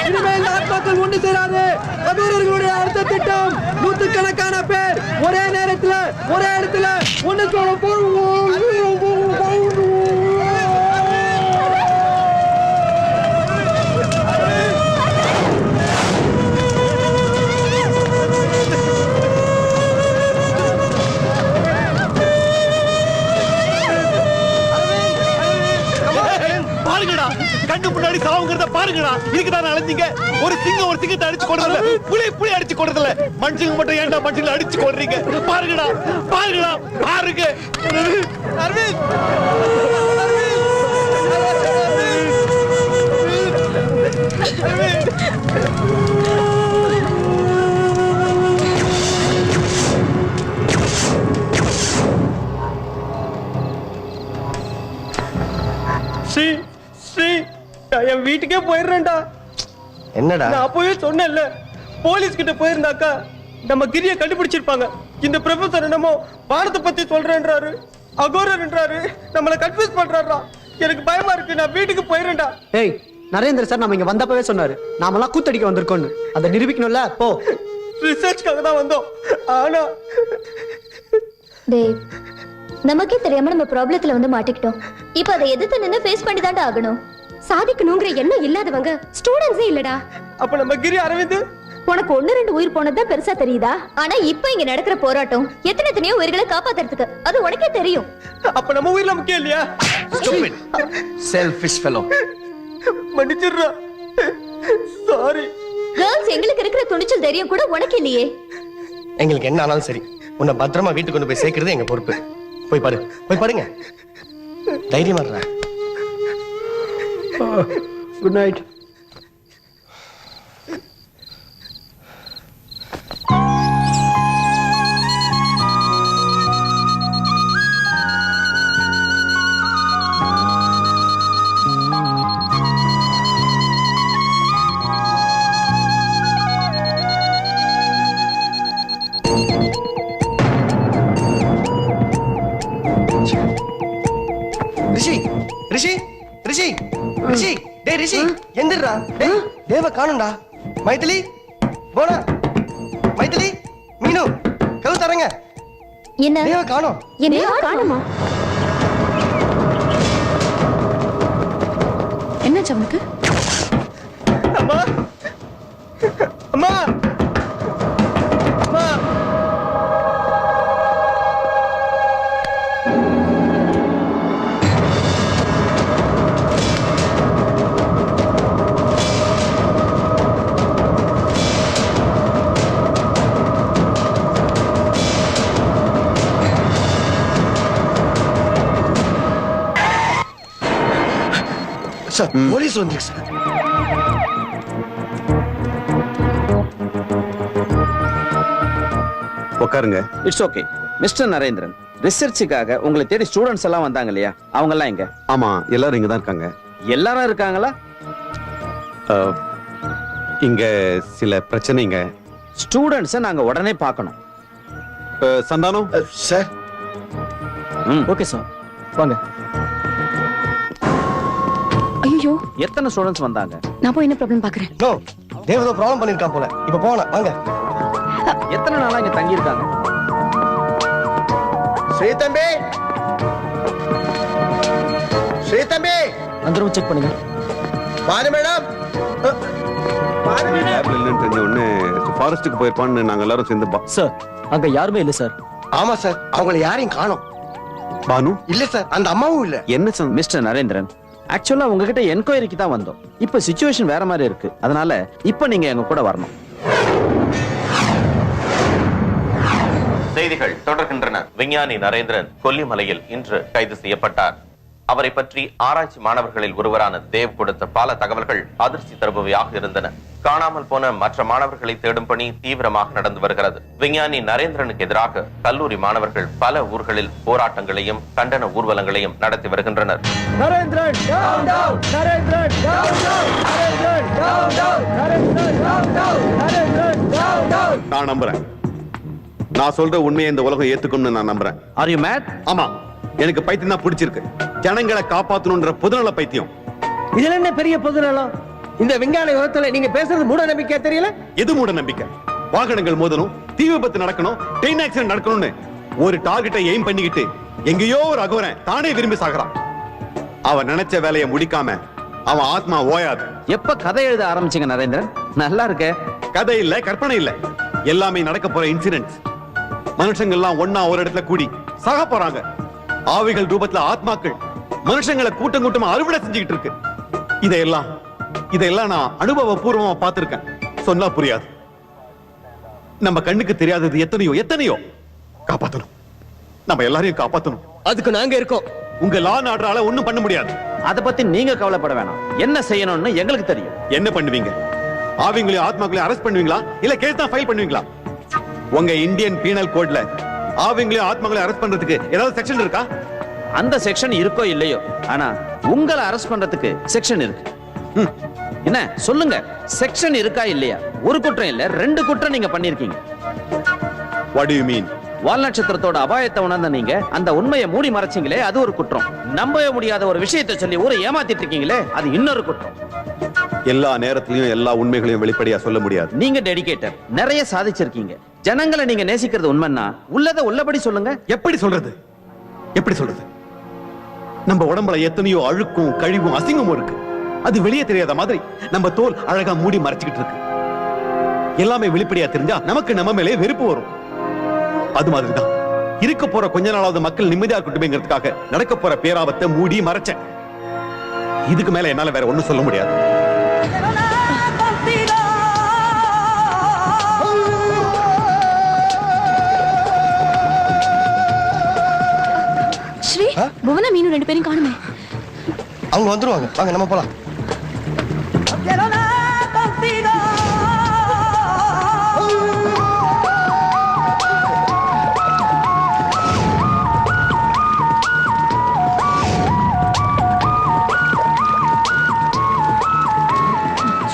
இனிமே இந்த ஆத்மாக்கள் ஒன்று சேராது. அபூர்வர்களுடைய அடுத்த திட்டம் நூற்றுக்கணக்கான பேர் ஒரே நேரத்துல ஒரே இடத்துல ஒன்று சேர பாருங்கடா, கண்ணு முன்னாடி சாவுங்கிறத பாருங்கடா. இதுக்குதான் அழைஞ்சீங்க. ஒரு சிங்கத்தை அடிச்சு கொள்றதில்ல, புலி அடிச்சு கொள்றதில்ல. மனுஷங்க மட்டும் ஏன்டா மனுஷங்களை அடிச்சு கொள்றீங்க? பாருங்கடா பாருங்க. அரவிந்த் என் வீட்டுக்கே போயிடுறேன்டா. என்னடா நான் அப்பவே சொன்னேன்ல, போலீஸ் கிட்ட போயிருந்தாக்கா நம்ம கிரிய கண்டுபிடிச்சிருப்பாங்க. இந்த ப்ரொஃபசர் என்னமோ வானத்தை பத்தி சொல்றேன்றாரு, அகோரன்றாரு, நம்மளை கன்ஃபியூஸ் பண்றாரா. எனக்கு பயமா இருக்கு. நான் வீட்டுக்கு போயிடுறேன்டா. ஏய் நரேந்திர சார் நம்ம இங்க வந்தப்பவே சொன்னாரு நாமெல்லாம் கூத்தடிக்க வந்திருக்கோம்னு. அதை நிரூபிக்கணும்ல. போ. ரிசர்ச்காக தான் வந்தோம். ஆனா டேய், நமக்கே தெரியாம நம்ம ப்ராப்ளத்துல வந்து மாட்டிக்கிட்டோம். இப்போ அதை எதிர்த்து நின்னு ஃபேஸ் பண்ணி தான்டா ஆகணும். சாதிக்கணுங்கிற எண்ணம் இல்லாதவங்க ஸ்டூடெண்ட்ஸே இல்லடா. அப்ப நம்ம கிரி அரவிந்த் உனக்கு 1-2 உயிர் போனதுதான் பெருசா தெரியுதா? ஆனா இப்ப இங்க நடக்கிற போராட்டம் எத்தனையோ உயிர்களை காப்பாத்துறதுக்கு. அது உனக்கே தெரியும். அப்ப நம்ம உயிர்ல முக்கியம் இல்லையா? Selfish fellow. மன்னிச்சிடுறா. சாரி. கேர்ள்ஸ் எங்களுக்கு இருக்கிற துணிச்சல் தைரியம் கூட உனக்கு இல்லையே. எங்களுக்கு என்ன ஆனாலும் சரி, உன்னை பத்திரமா வீட்டுக்கு கொண்டு போய் சேர்க்கிறது எங்க பொறுப்பு. போய் பாருங்க. தைரியமா இருடா. Good night. ரிஷி டேய் ரிஷி எந்திரடா. டேய் தேவ காணும்டா. மைதிலி போடா. மைதிலி மீனு கவு தரங்க. என்ன தேவ காணோம். என்ன காணுமா? என்னாச்சு அவனுக்கு? அம்மா அம்மா அம்மா. சார் போலீஸ் வந்துருக்கு சார். உட்காருங்க. It's okay. மிஸ்டர் நரேந்திரன், ரிசர்ச்சுக்காக உங்களை தேடி ஸ்டூடெண்ட்ஸ் எல்லாம் வந்தாங்க இல்லையா? அவங்க எல்லாம் எங்க? ஆமா, எல்லாரும் இங்க தான் இருக்காங்க. எல்லாரும் இருக்காங்களா? இங்க சில பிரச்சனைங்க. ஸ்டூடெண்ட்ஸை நாங்க உடனே பார்க்கணும். சந்தானம் சார். ஓகே சார், வாங்க. ஐயோ, எத்தனை ஸ்டூடெண்ட்ஸ் வந்தாங்க? நான் போய் என்ன ப்ராப்ளம் பாக்குறேன். நோ, தேவதோ ப்ராப்ளம் பண்ணிருக்கான் போல. இப்ப போலாம் வாங்க. எத்தனை நாளா இங்க தங்கி இருக்காங்க? ஸ்ரீதம்பி அந்த ரூம் செக் பண்ணுங்க. பாரு மேடம். லேப்ல இல்லன்னு தெரிஞ்ச உடனே ஃபாரஸ்ட்டுக்கு போயிருப்பான்னு நாங்க எல்லாரும் சேர்ந்து சார், அங்க யாருமே இல்ல சார். ஆமா சார், அவங்கள யாரையும் காணோம். பானு இல்ல சார், அந்த அம்மாவும் இல்ல. என்ன சார்? மிஸ்டர் நரேந்திரன், ஆக்சுவலா உங்ககிட்ட என்கொயரிக்கு தான் வந்தோம். இப்ப சிச்சுவேஷன் வேற மாதிரி இருக்கு. அதனால இப்ப நீங்க எங்க கூட வரணும். செய்திகள் தொடர்கின்றன. விஞ்ஞானி நரேந்திரன் கொல்லிமலையில் இன்று கைது செய்யப்பட்டார். அவரை பற்றி ஆராய்ச்சி மாணவர்களில் ஒருவரான தேவ் கொடுத்த பல தகவல்கள் அதிர்ச்சி தருபவையாக இருந்தன. காணாமல் போன மற்ற மாணவர்களை தேடும் பணி தீவிரமாக நடந்து வருகிறது. விஞ்ஞானி நரேந்திரனுக்கு எதிராக கல்லூரி மாணவர்கள் பல ஊர்களில் போராட்டங்களையும் கண்டன ஊர்வலங்களையும் நடத்தி வருகின்றனர். Narendran down down, Narendran down down, Narendran down down, Narendran down down, Narendran down down. நான் நம்புறேன். நான் சொல்ற உண்மையை இந்த உலகம் ஏத்துக்கும்னு நான் நம்புறேன். Are you mad? ஆமா, எனக்கு பைத்தியம் தான் பிடிச்சிருக்கு. ஜனங்களை காப்பாத்தணும்ன்ற பொதுநல பைத்தியம். இதுல என்ன பெரிய பொதுநலம்? இந்த விஞ்ஞான யுகத்துல நீங்க பேசுறது மூட நம்பிக்கையா தெரியல? எது மூட நம்பிக்கை? வாகனங்கள் மோதணும், தீ விபத்து நடக்கணும், ட்ரெயின் ஆக்சிடென்ட் நடக்கணும்னு ஒரு டார்கெட்டை எய்ம் பண்ணிக்கிட்டு எங்கேயோ ஒரு அகோரன் தானே விரும்பி சாகுறான். அவன் நினைச்ச வேலையை முடிக்காம அவன் ஆத்மா ஓயாது. எப்ப கதை எழுத ஆரம்பிச்சீங்க நரேந்திரன்? நல்லா இருக்க. கதை இல்ல, கற்பனை இல்ல, எல்லாமே நடக்க போற இன்சிடென்ட்ஸ். மனுஷங்கள்லாம் ஒன்னா ஒரு இடத்துல கூடி சாக போறாங்க. ஆவிகள் ரூபத்துல ஆத்மாக்கள் மனுஷங்களை கூட்டம் கூட்டமா அறுவடை செஞ்சுக்கிட்டு இருக்கு. இதெல்லாம் நான் அனுபவபூர்வமா பார்த்திருக்கேன். சொன்னா புரியாது. நம்ம கண்ணுக்கு தெரியாதது எத்தனையோ காப்பாத்தணும். நம்ம எல்லாரையும் காப்பாத்தணும். அதுக்கு நாங்க இருக்கோம். உங்க லா ஆர்டரால ஒண்ணும் பண்ண முடியாது. அத பத்தி நீங்க கவலைப்பட வேணாம். என்ன செய்யணும்னு எங்களுக்கு தெரியும். என்ன பண்ணுவீங்க? ஆவிங்களையும் ஆத்மாக்களையும் அரெஸ்ட் பண்ணுவீங்களா இல்ல கேஸ் தான் ஃபைல் பண்ணுவீங்களா? உங்க இந்தியன் பீனல் கோட்ல ஆவிங்களையும் ஆத்மாக்களையும் அரெஸ்ட் பண்றதுக்கு ஏதாவது செக்ஷன் இருக்கா? அந்த செக்ஷன் இருக்கோ இல்லையோ, ஆனா உங்களை அரெஸ்ட் பண்றதுக்கு செக்ஷன் இருக்கு. என்ன சொல்லுங்க, செக்ஷன் இருக்கா இல்லையா? ஒரு குற்றம் இல்ல, 2 குற்றம் நீங்க பண்ணிருக்கீங்க. What do you mean? வால் நட்சத்திரத்தோட அபாயத்தை உணர்ந்த நீங்க அந்த உண்மையை மூடி மறைச்சீங்களே, அது ஒரு குற்றம். நம்பவே முடியாத ஒரு விஷயத்தை சொல்லி ஊரை ஏமாத்திட்டு இருக்கீங்களே, அது இன்னொரு குற்றம். எல்லா நேரத்திலையும் எல்லா உண்மைகளையும் வெளிப்படையா சொல்ல முடியாது. நீங்க டெடிகேட்டர், நிறைய சாதிச்சிருக்கீங்க. ஜனங்களை நீங்க நேசிக்கிறது உண்மைன்னா உள்ளத உள்ளபடி சொல்லுங்க. எப்படி சொல்றது? நம்ம உடம்புல எத்தனையோ அழுக்கும் கழிவும் அசிங்கமும் இருக்கு. அது வெளியே தெரியாத மாதிரி நம்ம தோல் அழகா மூடி மறைச்சுக்கிட்டு இருக்கு. எல்லாமே வெளிப்படையா தெரிஞ்சா நமக்கு நம்ம மேலே வெறுப்பு வரும். அது மாதிரிதான் இருக்க போற கொஞ்ச நாளாவது மக்கள் நிம்மதியா இருக்கட்டுமேங்கிறதுக்காக நடக்க போற பேராபத்தை மூடி மறைச்சேன். இதுக்கு மேல என்னால வேற ஒண்ணும் சொல்ல முடியாது. ஸ்ரீ, புவனா மீனு 2 பேரும் காணுமே. அவங்க வந்துருவாங்க. வாங்க நம்ம போலாம்.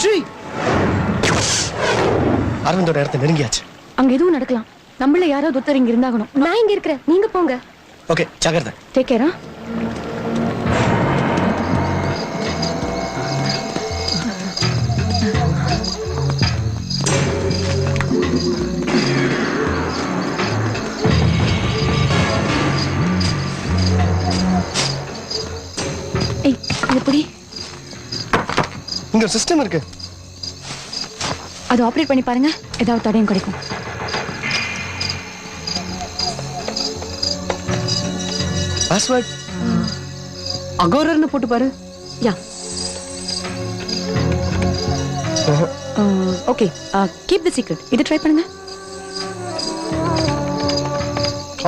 ஸ்ரீ, அரவிந்தோட இடத்தை நெருங்கியாச்சு. அங்க எதுவும் நடக்கலாம். நம்மள யாராவது ஒருத்தர் இங்க இருந்தாகணும். நான் இங்க இருக்கிறேன், நீங்க போங்க. ஓகே, ஜாகிரதை. Take care. ஏய், எப்படி? இங்க ஒரு சிஸ்டம் இருக்கு. அது ஆபரேட் பண்ணி பாருங்க, ஏதாவது தடயம் கிடைக்கும். பாஸ்வேர்ட் அகோரர்னு போட்டு பாரு. Yeah. Okay, keep the secret. இது ட்ரை பண்ணுங்க.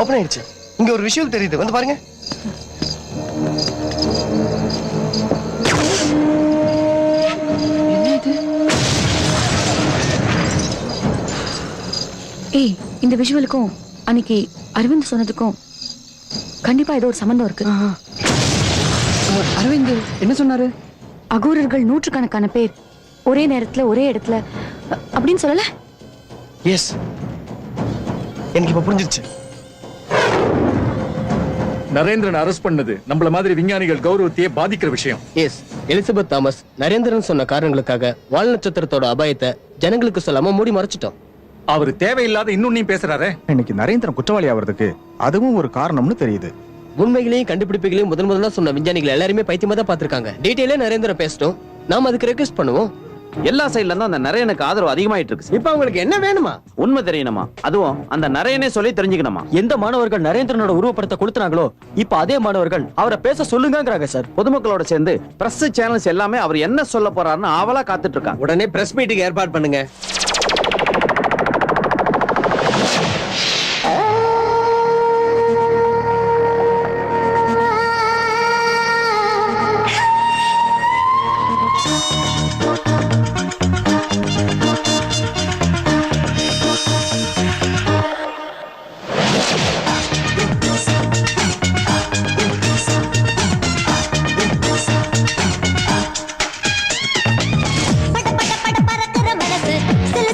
ஓபன் ஆயிடுச்சு. இங்க ஒரு விஷயம் தெரியுது, வந்து பாருங்க. என்ன இது? ஏய், இந்த விஷுவலுக்கும் அன்னைக்கு அரவிந்த் சொன்னதுக்கும் கண்டிப்பா ஏதோ ஒரு சம்பந்தம் இருக்கு. அரவிந்த் என்ன சொன்னாரு? அகோரர்கள் 100கணக்கான பேர் ஒரே நேரத்துல ஒரே இடத்துல அப்படின்னு சொல்லல? எஸ், எனக்கு இப்ப புரிஞ்சிருச்சு. நரேந்திரன் அரெஸ்ட் பண்ணது நம்மள மாதிரி விஞ்ஞானிகள் கௌரவத்தையே பாதிக்கிற விஷயம். எஸ், எலிசபெத் தாமஸ் நரேந்திரன் சொன்ன காரணங்களுக்காக வால் நட்சத்திரத்தோட அபாயத்தை ஜனங்களுக்கு சொல்லாம மூடி மறைச்சிட்டோம். அவர் தேவையில்லாத இன்னொன்னையும் பேசுறாரே. இன்னைக்கு நரேந்திரன் குற்றவாளி ஆவறதுக்கு அதுவும் ஒரு காரணம்னு தெரியுது. உண்மைகளையும் கண்டுபிடிப்புகளையும் முதல்ல சொன்ன விஞ்ஞானிகள் எல்லாருமே பைத்தியமா தான் பாத்துருக்காங்க. டீடைலே நரேந்திரன் பேசட்டும், நாம அதுக்கு ரெக்வெஸ்ட் பண்ணுவோம். எல்லா சைடுல இருந்தும் அந்த நரேனுக்கு ஆதரவு அதிகமாயிட்டு இருக்கு. இப்ப உங்களுக்கு என்ன வேணுமா? உண்மை தெரியணுமா? அதுவும் அந்த நரேனே சொல்லி தெரிஞ்சுக்கணுமா? எந்த மாணவர்கள் நரேந்திரனோட உருவப்படத்தை கொடுத்தாங்களோ இப்ப அதே மாணவர்கள் அவரை பேச சொல்லுங்கங்கறாங்க சார். பொதுமக்களோட சேர்ந்து பிரஸ் சேனல்ஸ் எல்லாமே அவர் என்ன சொல்ல போறாருன்னு ஆவலா காத்துட்டு இருக்காங்க. உடனே பிரஸ் மீட்டிங் ஏற்பாடு பண்ணுங்க. சில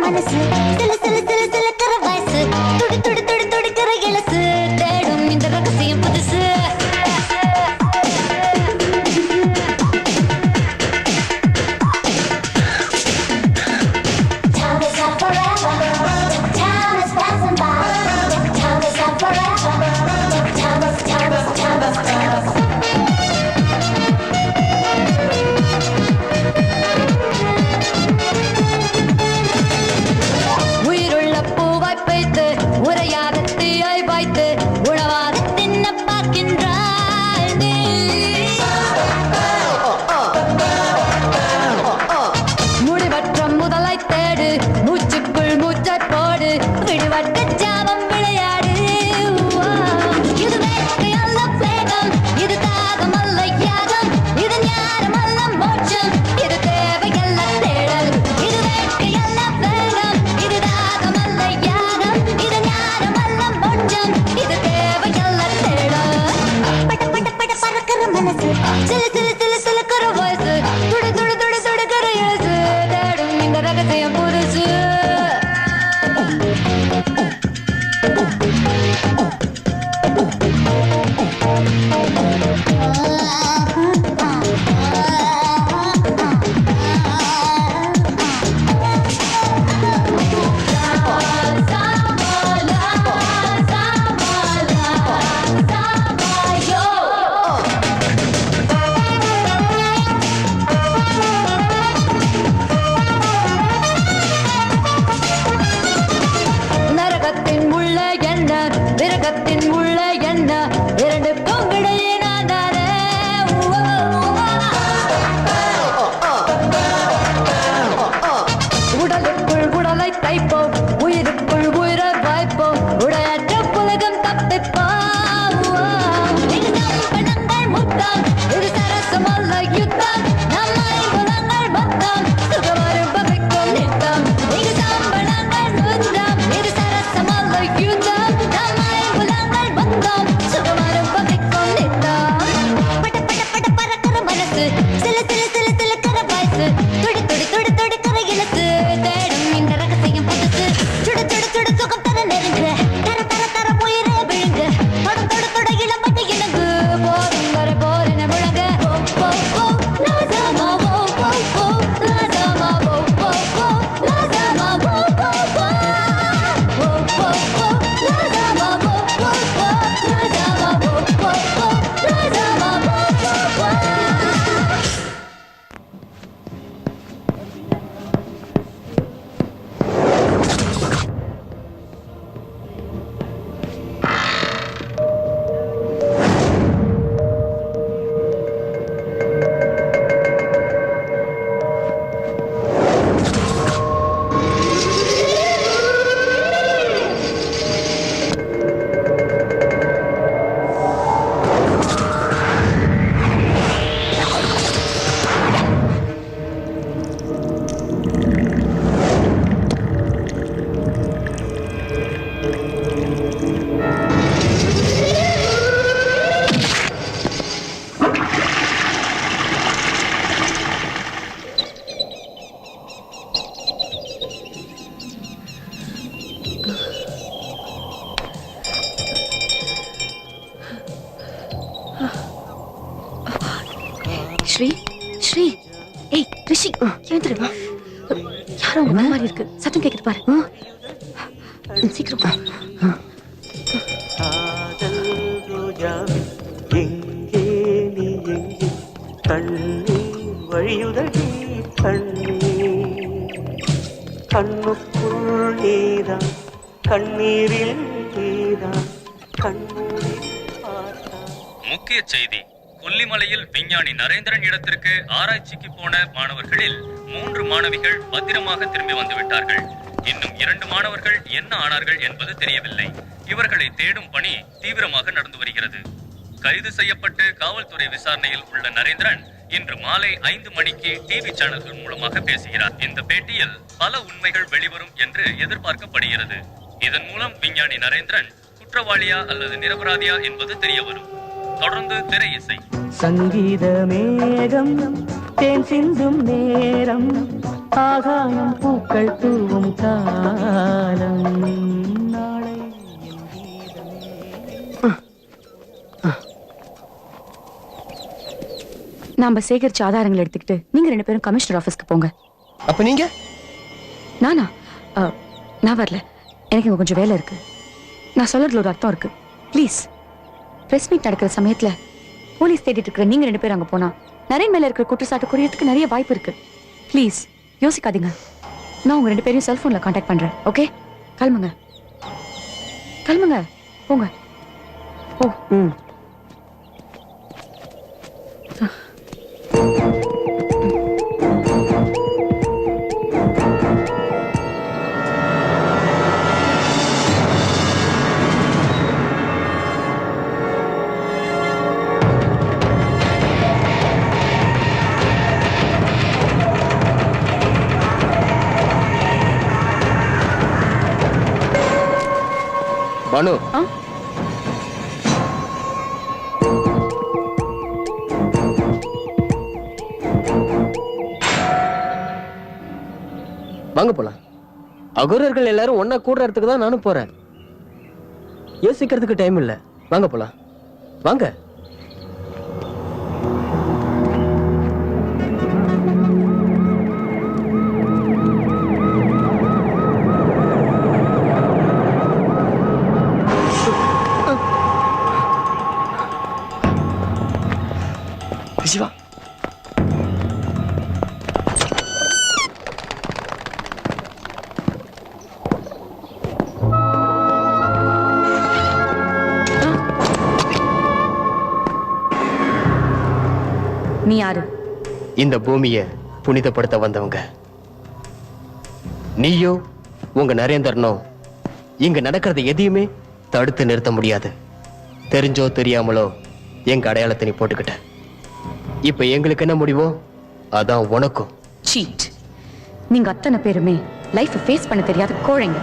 மனசு சில சில சில சிலக்கிற வயசு துடி துடி துடி துடிக்கிற இலசு தேடும் இந்த ரகசியம் புதுசு ஸ்ரீ ஸ்ரீ ஏய் ரிஷி எழுந்துடுமா யாரோ உங்க மாதிரி இருக்கு சத்தம் கேக்குது பாரு சீக்கிரம் எங்கே நீ எங்கே கண்ணீர் வழியுதடி கண்ணீர் கண்ணுக்குள் நீதான் கண்ணீரில் நீதான் கண்ணீரில் முக்கிய செய்தி கொல்லிமலையில் விஞ்ஞானி நரேந்திரன் இடத்திற்கு ஆராய்ச்சிக்கு போன மாணவர்களில் 3 மாணவிகள் பத்திரமாக திரும்பி வந்துவிட்டார்கள். இன்னும் 2 மாணவர்கள் என்ன ஆனார்கள் என்பது தெரியவில்லை. இவர்களை தேடும் பணி தீவிரமாக நடந்து வருகிறது. கைது செய்யப்பட்டு காவல்துறை விசாரணையில் உள்ள நரேந்திரன் இன்று மாலை 5 மணிக்கு டிவி சேனல்கள் மூலமாக பேசுகிறார். இந்த பேட்டியில் பல உண்மைகள் வெளிவரும் என்று எதிர்பார்க்கப்படுகிறது. இதன் மூலம் விஞ்ஞானி நரேந்திரன் குற்றவாளியா அல்லது நிரபராதியா என்பது தெரிய வரும். தொடர்ந்து திரை இசை. சங்கீத மேகம் தேன் சிந்தும் நேரம், ஆகாயம் பூக்கள் தூவும் காலம். நாளை நாம சேகரிச்ச ஆதாரங்களை எடுத்துக்கிட்டு நீங்க 2 பேரும் கமிஷனர் ஆபீஸ்க்கு போங்க. அப்ப நீங்க? நானா? நான் வரல. எனக்கு இங்க கொஞ்சம் வேலை இருக்கு. நான் சொல்றதுல ஒரு அர்த்தம் இருக்கு. ப்ளீஸ். பிரஸ் மீட் நடக்கிற சமயத்துல போலீஸ் தேடிட்டு இருக்கிற நீங்க 2 பேரும் அங்க போனா நரேன் மேல இருக்கிற குற்றச்சாட்டு குறையறதுக்கு நிறைய வாய்ப்பு இருக்கு. ப்ளீஸ் யோசிக்காதீங்க. நான் உங்க 2 பேரையும் செல்போன்ல கான்டாக்ட் பண்றேன். ஓகே? கிளம்புங்க. கிளம்புங்க. போங்க. ஓ. பானு, வாங்க போலாம். அகோரர்கள் எல்லாரும் ஒன்னா கூடுற இடத்துக்கு தான் நானும் போறேன். யோசிக்கிறதுக்கு டைம் இல்ல. வாங்க போலாம். வாங்க. சிவா, நீ யாரு? இந்த பூமியை புனிதப்படுத்த வந்தவங்க. நீயோ உங்க நரேந்திரனோ இங்க நடக்கிறது எதையுமே தடுத்து நிறுத்த முடியாது. தெரிஞ்சோ தெரியாமலோ எங்க அடையாளத்தை நீ போட்டுக்கிட்ட. இப்ப எங்களுக்கு என்ன முடிவோ அதான் உனக்கும். சீட். நீங்க அத்தனை பேருமே லைஃப் ஃபேஸ் பண்ண தெரியாத கோழைங்க.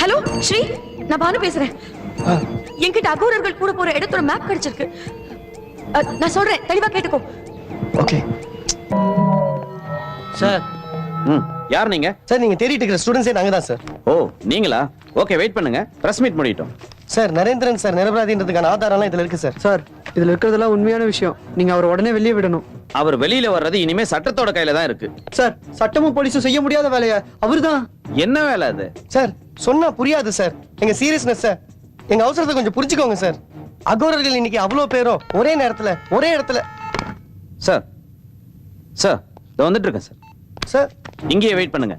ஹலோ ஸ்ரீ, நான் பானு பேசுறேன். என்கிட்ட அகோரர்கள் கூட போற இடத்தோட மேப் கிடைச்சிருக்கு. நான் சொல்றேன், தெளிவா கேட்டுக்கோ. Okay sir. யார் நீங்க? சார், நீங்க தேடிட்டு இருக்கிற ஸ்டூடண்ட்ஸே நாங்க தான் சார். ஓ, நீங்களா? ஓகே, வெயிட் பண்ணுங்க. பிரஸ் மீட் முடியட்டும். சார், நரேந்திரன் சார் நிரபராதின்றதுக்கான ஆதாரம்லாம் இதுல இருக்கு சார். சார், இதுல இருக்கிறதெல்லாம் உண்மையான விஷயம். நீங்க அவரை உடனே வெளியே விடணும். அவர் வெளியில வர்றது இனிமே சட்டத்தோட கையில தான் இருக்கு. சார், சட்டமும் போலீஸும் செய்ய முடியாத வேலையை அவர்தான். என்ன வேலை அது? சார், சொன்னா புரியாது சார். எங்க சீரியஸ்னஸ் சார். எங்க அவசரத்தை கொஞ்சம் புரிஞ்சுக்கோங்க சார். அகோரர்கள் இன்னைக்கு அவ்வளவு பேரும் ஒரே நேரத்துல ஒரே இடத்துல. சார், சார், இதோ வந்துட்டு இருக்கேன் சார். சார், இங்கேயே வெயிட் பண்ணுங்க.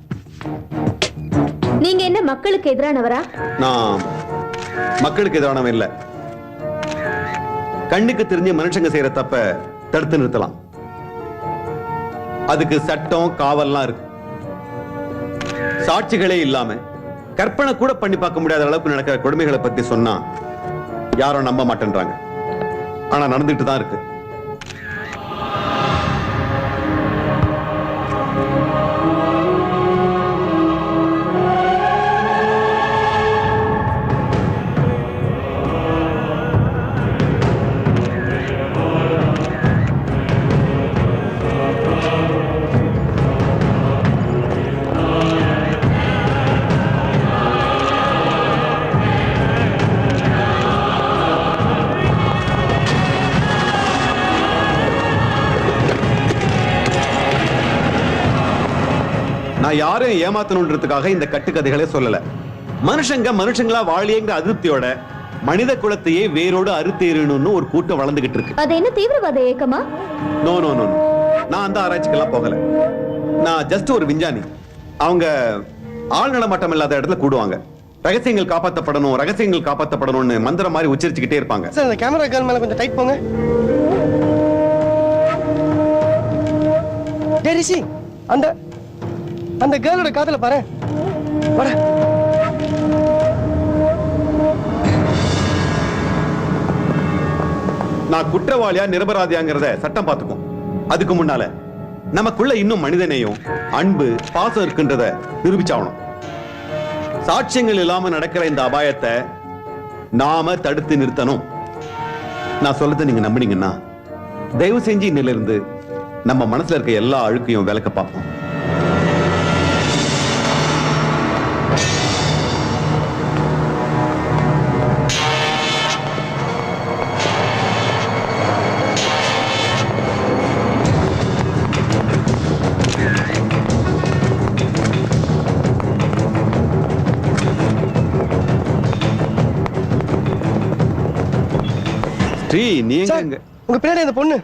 நீங்க என்ன மக்களுக்கு எதிரானவரா? நான் மக்களுக்கு எதிரானவன் இல்ல. கண்ணுக்கு தெரிஞ்ச மனுஷங்க செய்யற தப்ப தடுத்து நிறுத்தலாம். அதுக்கு சட்டம், காவல்லாம் இருக்கு. சாட்சிகளே இல்லாம கற்பனை கூட பண்ணி பார்க்க முடியாத அளவுக்கு நடக்கிற கொடுமைகளை பத்தி சொன்னா யாரும் நம்ப மாட்டேன்றாங்க. ஆனா நடந்துட்டு தான் இருக்கு. நான் யாரையும் ஏமாத்தணுன்றதுக்காக இந்த கட்டுக்கதைகளே சொல்லல. மனுஷங்களா வாழியங்கிற அதிருப்தியோட மனித குலத்தையே வேரோடு அறுத்தேறணும்னு ஒரு கூட்டம் வளர்ந்துகிட்டு இருக்கு. அது என்ன தீவிரவாத இயக்கமா? நோ நோ நோ, நான் அந்த ஆராய்ச்சிக்கெல்லாம் போகல. நான் ஜஸ்ட் ஒரு விஞ்ஞானி. அவங்க ஆள் நடமாட்டம் இல்லாத இடத்துல கூடுவாங்க. ரகசியங்கள் காப்பாற்றப்படணும்னு மந்திரம் மாதிரி உச்சரிச்சுக்கிட்டே இருப்பாங்க. சார் அந்த கேமரா கேர்ள் மேல கொஞ்சம் டைட் போங்க. டேய் ரிஷி, அந்த கேர்ளோட காதல பாரு. வர நான் குற்றவாளியா நிரபராதியாங்கிறத சட்டம் பார்த்துக்கும். அதுக்கு முன்னால நமக்குள்ள இன்னும் மனிதனையும் அன்பு பாசம் இருக்குன்றத நிரூபிச்சாகணும். சாட்சியங்கள் இல்லாம நடக்கிற இந்த அபாயத்தை நாம தடுத்து நிறுத்தணும். நான் சொல்லதை நீங்க நம்பினீங்கன்னா தயவு செஞ்சு இன்னிலிருந்து நம்ம மனசுல இருக்க எல்லா அழுக்கையும் விளக்க பார்ப்போம். நீ எங்க? உங்க பின்னாடி அந்த பொண்ணு.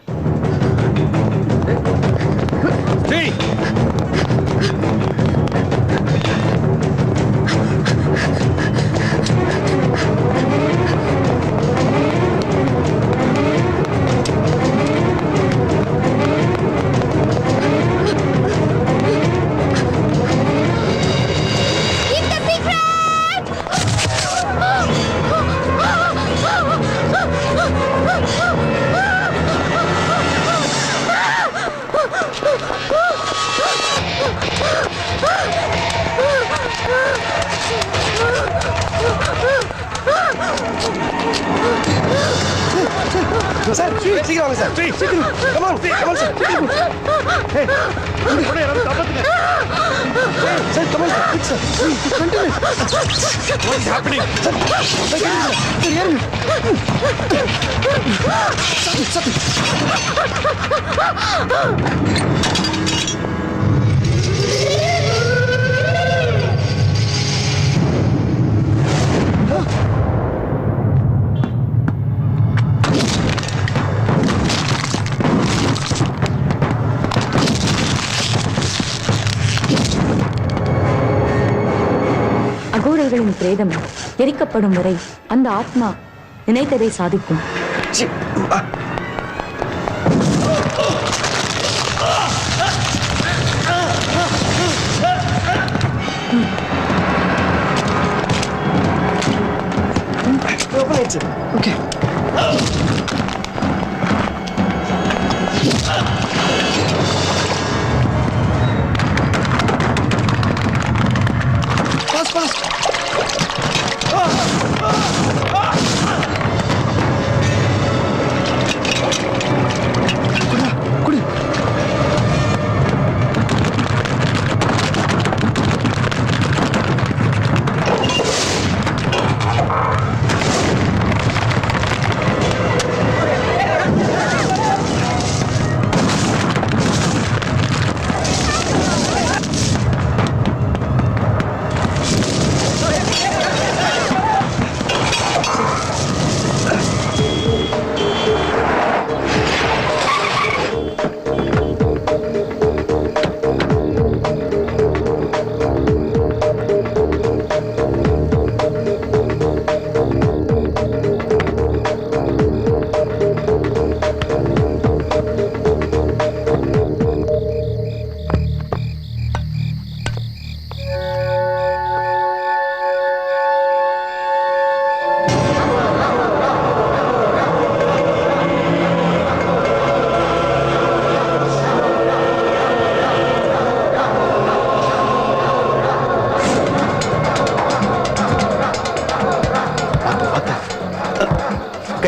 சார் சீக்கிரம் வாங்க சார். சீக்கிரம் கம் ஆன் சார். ஹே உடனே யாராவது காப்பாத்துங்க sir. Come on sir. Continue. What is happening? Sir ஏறுங்க. அகோரைகளின் பிரேதம் எரிக்கப்படும் வரை அந்த ஆத்மா நினைத்ததை சாதிக்கும். ஓகே பாஸ் குடி.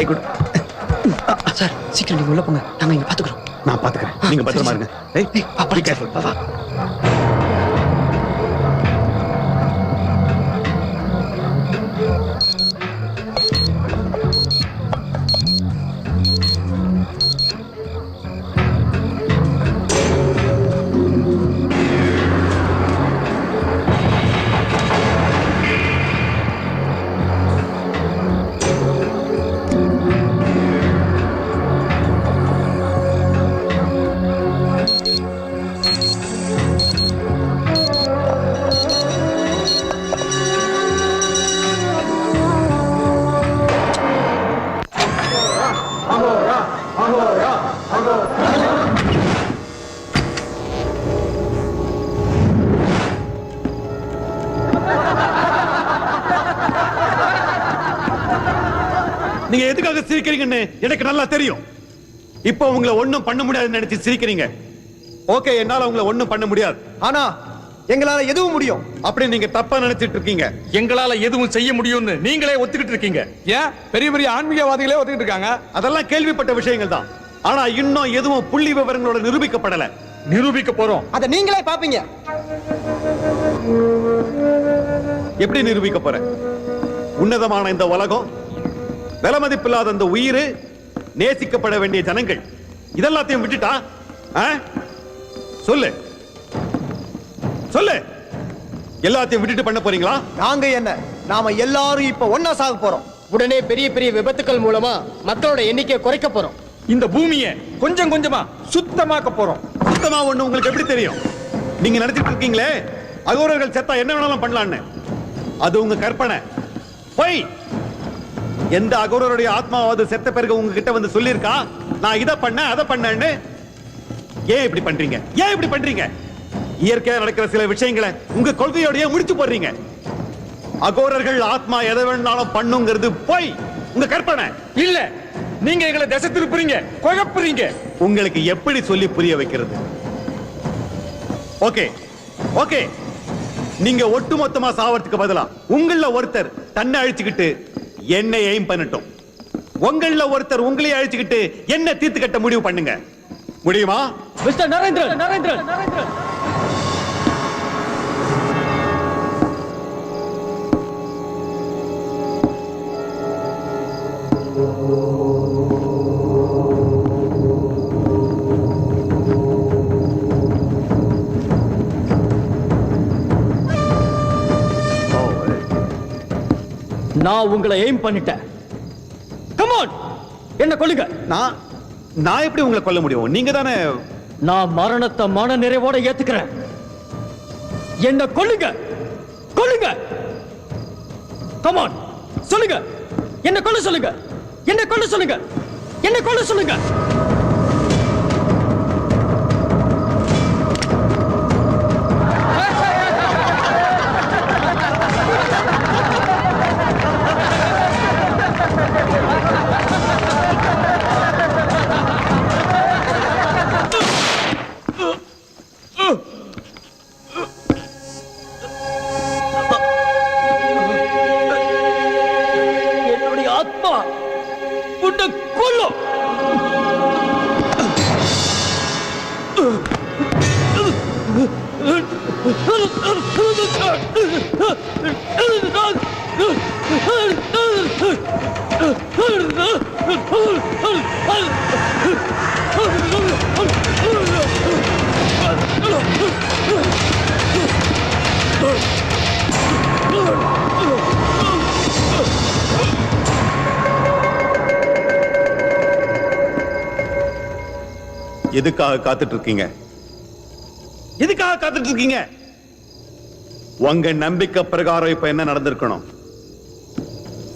கை கொடு சார். சீக்கிரம் நீங்க உள்ள போங்க, நாங்க இங்க பாத்துக்கிறோம். நான் பாத்துக்கிறேன், நீங்க பத்திரமா இருங்க. Be careful. வா. நீங்க எதுக்காக சிரிக்கிறீங்கன்னு எனக்கு நல்லா தெரியும். இப்போ உங்களை ஒண்ணும் பண்ண முடியாதுன்னு நினைச்சு சிரிக்கிறீங்க. ஓகே, என்னால உங்களை ஒண்ணும் பண்ண முடியாது, ஆனா எங்களால எதுவும் முடியும் அப்படி நீங்க தப்பா நினைச்சிட்டு இருக்கீங்க. எங்களால எதுவும் செய்ய முடியும்னு நீங்களே ஒத்துக்கிட்டு இருக்கீங்க. ஏன் பெரிய பெரிய ஆன்மீகவாதிகளே ஒத்துக்கிட்டு இருக்காங்க. அதெல்லாம் கேள்விப்பட்ட விஷயங்கள் தான், ஆனா இன்னும் எதுவும் புள்ளி விவரங்களோட நிரூபிக்கப்படல. நிரூபிக்க போறோம். அத நீங்களே பாப்பீங்க. எப்படி நிரூபிக்க போற? உன்னதமான இந்த உலகம், விலை மதிப்பில்லாத அந்த உயிர், நேசிக்கப்பட வேண்டிய ஜனங்கள், இதெல்லாத்தையும் விட்டுட்டா சொல்லு சொல்லு, எல்லாத்தையும் விட்டுட்டு பண்ண போறீங்களா? நாங்க என்ன, நாம எல்லாரும் இப்ப ஒன்னா சாக போறோம். உடனே பெரிய பெரிய விபத்துக்கள் மூலமா மக்களோட எண்ணிக்கையை குறைக்க போறோம். இந்த பூமியை கொஞ்சம் கொஞ்சமா சுத்தமாக்க போறோம். சுத்தமா ஒண்ணு உங்களுக்கு எப்படி தெரியும்? நீங்க நினைச்சிட்டு இருக்கீங்களே அகோரர்கள் செத்தா என்ன வேணாலும் பண்ணலான்னு, அது உங்க கற்பனை, போய். எந்த அகோரருடைய ஆத்மாவாவது செத்த பிறகு உங்ககிட்ட வந்து சொல்லியிருக்கா நான் இதை பண்ண அதை பண்ணேன்னு? ஏன் இப்படி பண்றீங்க? ஏன் இப்படி பண்றீங்க? இயற்கையா நடக்கிற சில விஷயங்களை உங்க கொள்கையோடய முடிச்சு போடுறீங்க. அகோரர்கள் ஆத்மா எதை வேணாலும் பண்ணுங்கிறது போய், உங்க கற்பனை. இல்ல, நீங்க எங்களை திசை திருப்புறீங்க, குழப்புறீங்க. உங்களுக்கு எப்படி சொல்லி புரிய வைக்கிறது? ஓகே ஓகே, நீங்க ஒட்டுமொத்தமா சாவறதுக்கு பதிலா உங்கள ஒருத்தர் தன்னை அழிச்சுக்கிட்டு என்னை எய்ம் பண்ணட்டும். உங்கள ஒருத்தர் உங்களையே அழிச்சுக்கிட்டு என்ன தீர்த்து கட்ட முடிவு பண்ணுங்க. முடியுமா? மிஸ்டர் நரேந்திரன், நரேந்திரன், நரேந்திரன். நான் உங்களை எய்ம் பண்ணிட்டேன். கம் ஆன், என்ன கொல்லுங்க. நான் எப்படி உங்களை கொல்ல முடியும்? நீங்க தானே. நான் மரணத்தை மன நிறைவோட ஏத்துக்கிறேன். என்ன கொல்லுங்க, கொல்லுங்க. கம் ஆன், சொல்லுங்க. என்ன கொல்ல சொல்லுங்க, என்ன கொல்ல சொல்லுங்க, என்ன கொல்ல சொல்லுங்க. என்னுடைய ஆத்மா உன்னை கொல்லும். எதுக்காக காத்துட்டு இருக்கீங்க? எதுக்காக காத்துட்டு இருக்கீங்க? உங்க நம்பிக்கை பிரகாரம் இப்ப என்ன நடந்திருக்கணும்?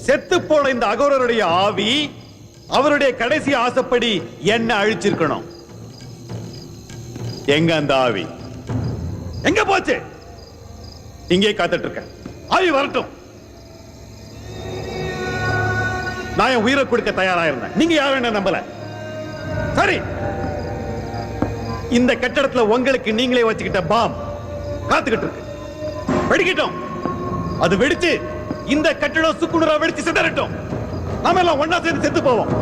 செத்து போன இந்த அகோரருடைய ஆவி அவருடைய கடைசி ஆசைப்படி என்ன அழிச்சிருக்கணும். எங்க அந்த ஆவி? எங்க போச்சு? இங்கே காத்துட்டு இருக்க. ஆவி வரட்டும். நான் என் உயிரை கொடுக்க தயாரா இருந்தேன். நீங்க யாரும் என்ன நம்பல. சரி, இந்த கட்டடத்துல உங்களுக்கு நீங்களே வச்சுக்கிட்ட பாம் காத்துக்கிட்டு இருக்கு. வெடிக்கட்டும். அது வெடிச்சு இந்த கட்டடம் சுக்குநூறா வெடிச்சு சிதறட்டும். நாம எல்லாம் ஒண்ணா சேர்ந்து செத்து போவோம்.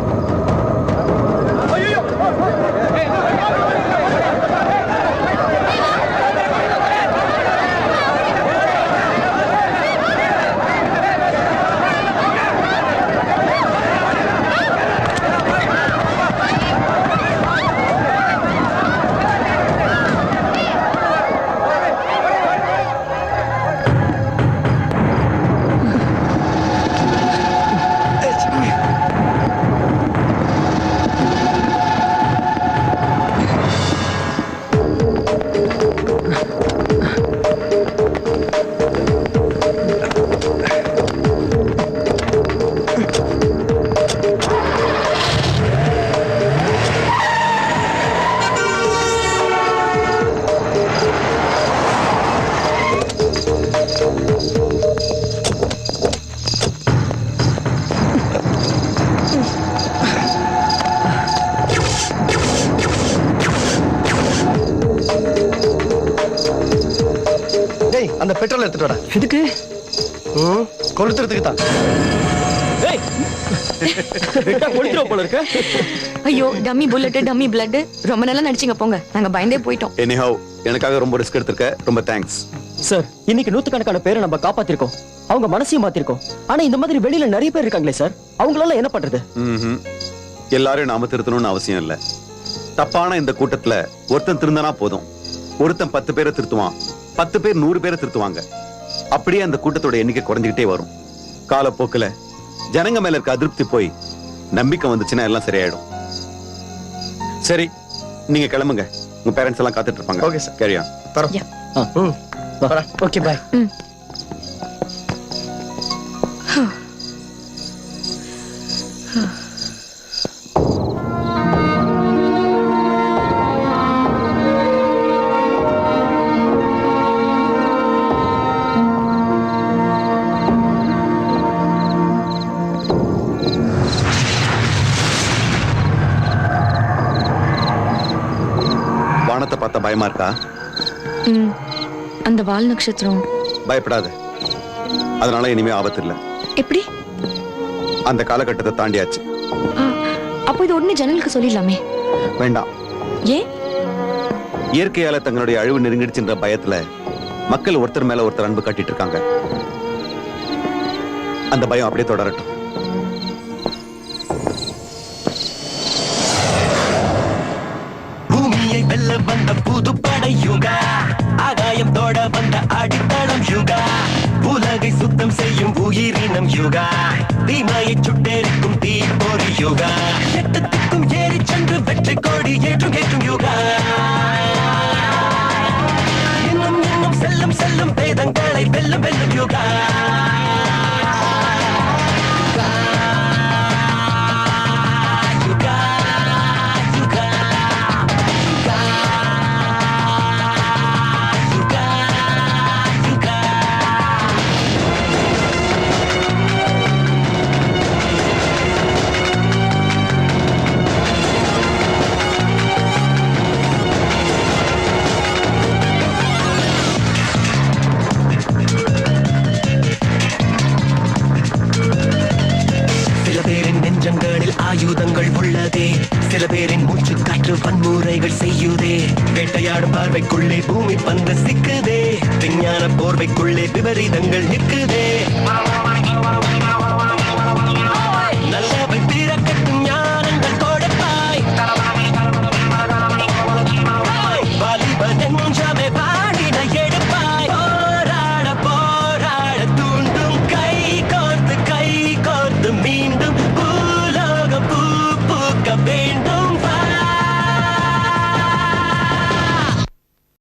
அந்த பெட்ரோல் எடுத்துட்டு வாடா. எதுக்கு? கொளுத்துறதுக்கு தான். ஏய் வெட்டா கொளுத்துற போல இருக்க. ஐயோ டம்மி புல்லட் டம்மி பிளட் ரொம்ப நல்லா நடிச்சீங்க போங்க. நாங்க பயந்தே போயிட்டோம். எனிஹவ் எனக்காக ரொம்ப ரிஸ்க் எடுத்துக்க ரொம்ப தேங்க்ஸ். சார் இன்னைக்கு நூத்துக்கணக்கான பேரை நம்ம காப்பாத்திருக்கோம். அவங்க மனசையும் மாத்திருக்கோம். ஆனா இந்த மாதிரி வெளியில நிறைய பேர் இருக்காங்களே சார், அவங்களால என்ன பண்றது? எல்லாரும் நாம திருத்தணும்னு அவசியம் இல்ல. தப்பான இந்த கூட்டத்துல ஒருத்தன் திருந்தனா போதும். ஒருத்தன் 10 பேரை திருத்துவான், 10 பேர் 100 பேரை திருத்துவாங்க. அப்படியே அந்த கூட்டத்தோட எண்ணிக்கை குறைஞ்சுக்கிட்டே வரும். காலப்போக்குல ஜனங்க மேல இருக்க அதிருப்தி போய் நம்பிக்கை வந்துச்சுன்னா எல்லாம் சரியாயிடும். சரி நீங்க கிளம்புங்க. உங்க பேரண்ட்ஸ் எல்லாம் காத்துட்டு இருப்பாங்க. Okay sir. கேரியா ஓகே பாய். வானத்தை பார்த்தா பயமா இருக்கா? அந்த வால் நட்சத்திரம். பயப்படாத, அதனால இனிமே ஆபத்து இல்ல. எப்படி? அந்த காலகட்டத்தை தாண்டியாச்சு. அப்போ இது உடனே ஜனங்களுக்கு சொல்லிடலாமே. வேண்டாம். ஏன்? இயற்கையால தங்களுடைய அழிவு நெருங்கிடுச்சுன்ற பயத்துல மக்கள் ஒருத்தர் மேல ஒருத்தர் அன்பு காட்டிட்டு இருக்காங்க. அந்த பயம் அப்படியே தொடரட்டும். பூமியை வெல்ல வந்த புதுப்படை யுகா, ஆகாயம் தோட வந்த அடித்தளம் யுகா, உலகை சுத்தம் செய்யும் உயிரினம் யுகா, தீமையை சுட்டெரிக்கும் தீப்பொறி யுகா, எட்டத்துக்கும் ஏறி சென்று வெற்றி கோடி ஏற்றும் ஏற்றும் யுகா, இன்னும் இன்னும் செல்லும் செல்லும் வேதங்களை வெல்லும் வெல்லும் யுகா. ஆயுதங்கள் உள்ளதே, சில பேரின் மூச்சு காற்று வன்முறைகள் செய்யுதே, வேட்டையாடும் பார்வைக்குள்ளே பூமி பந்து சிக்குதே, விஞ்ஞான போர்வைக்குள்ளே விபரீதங்கள் நிற்குதே.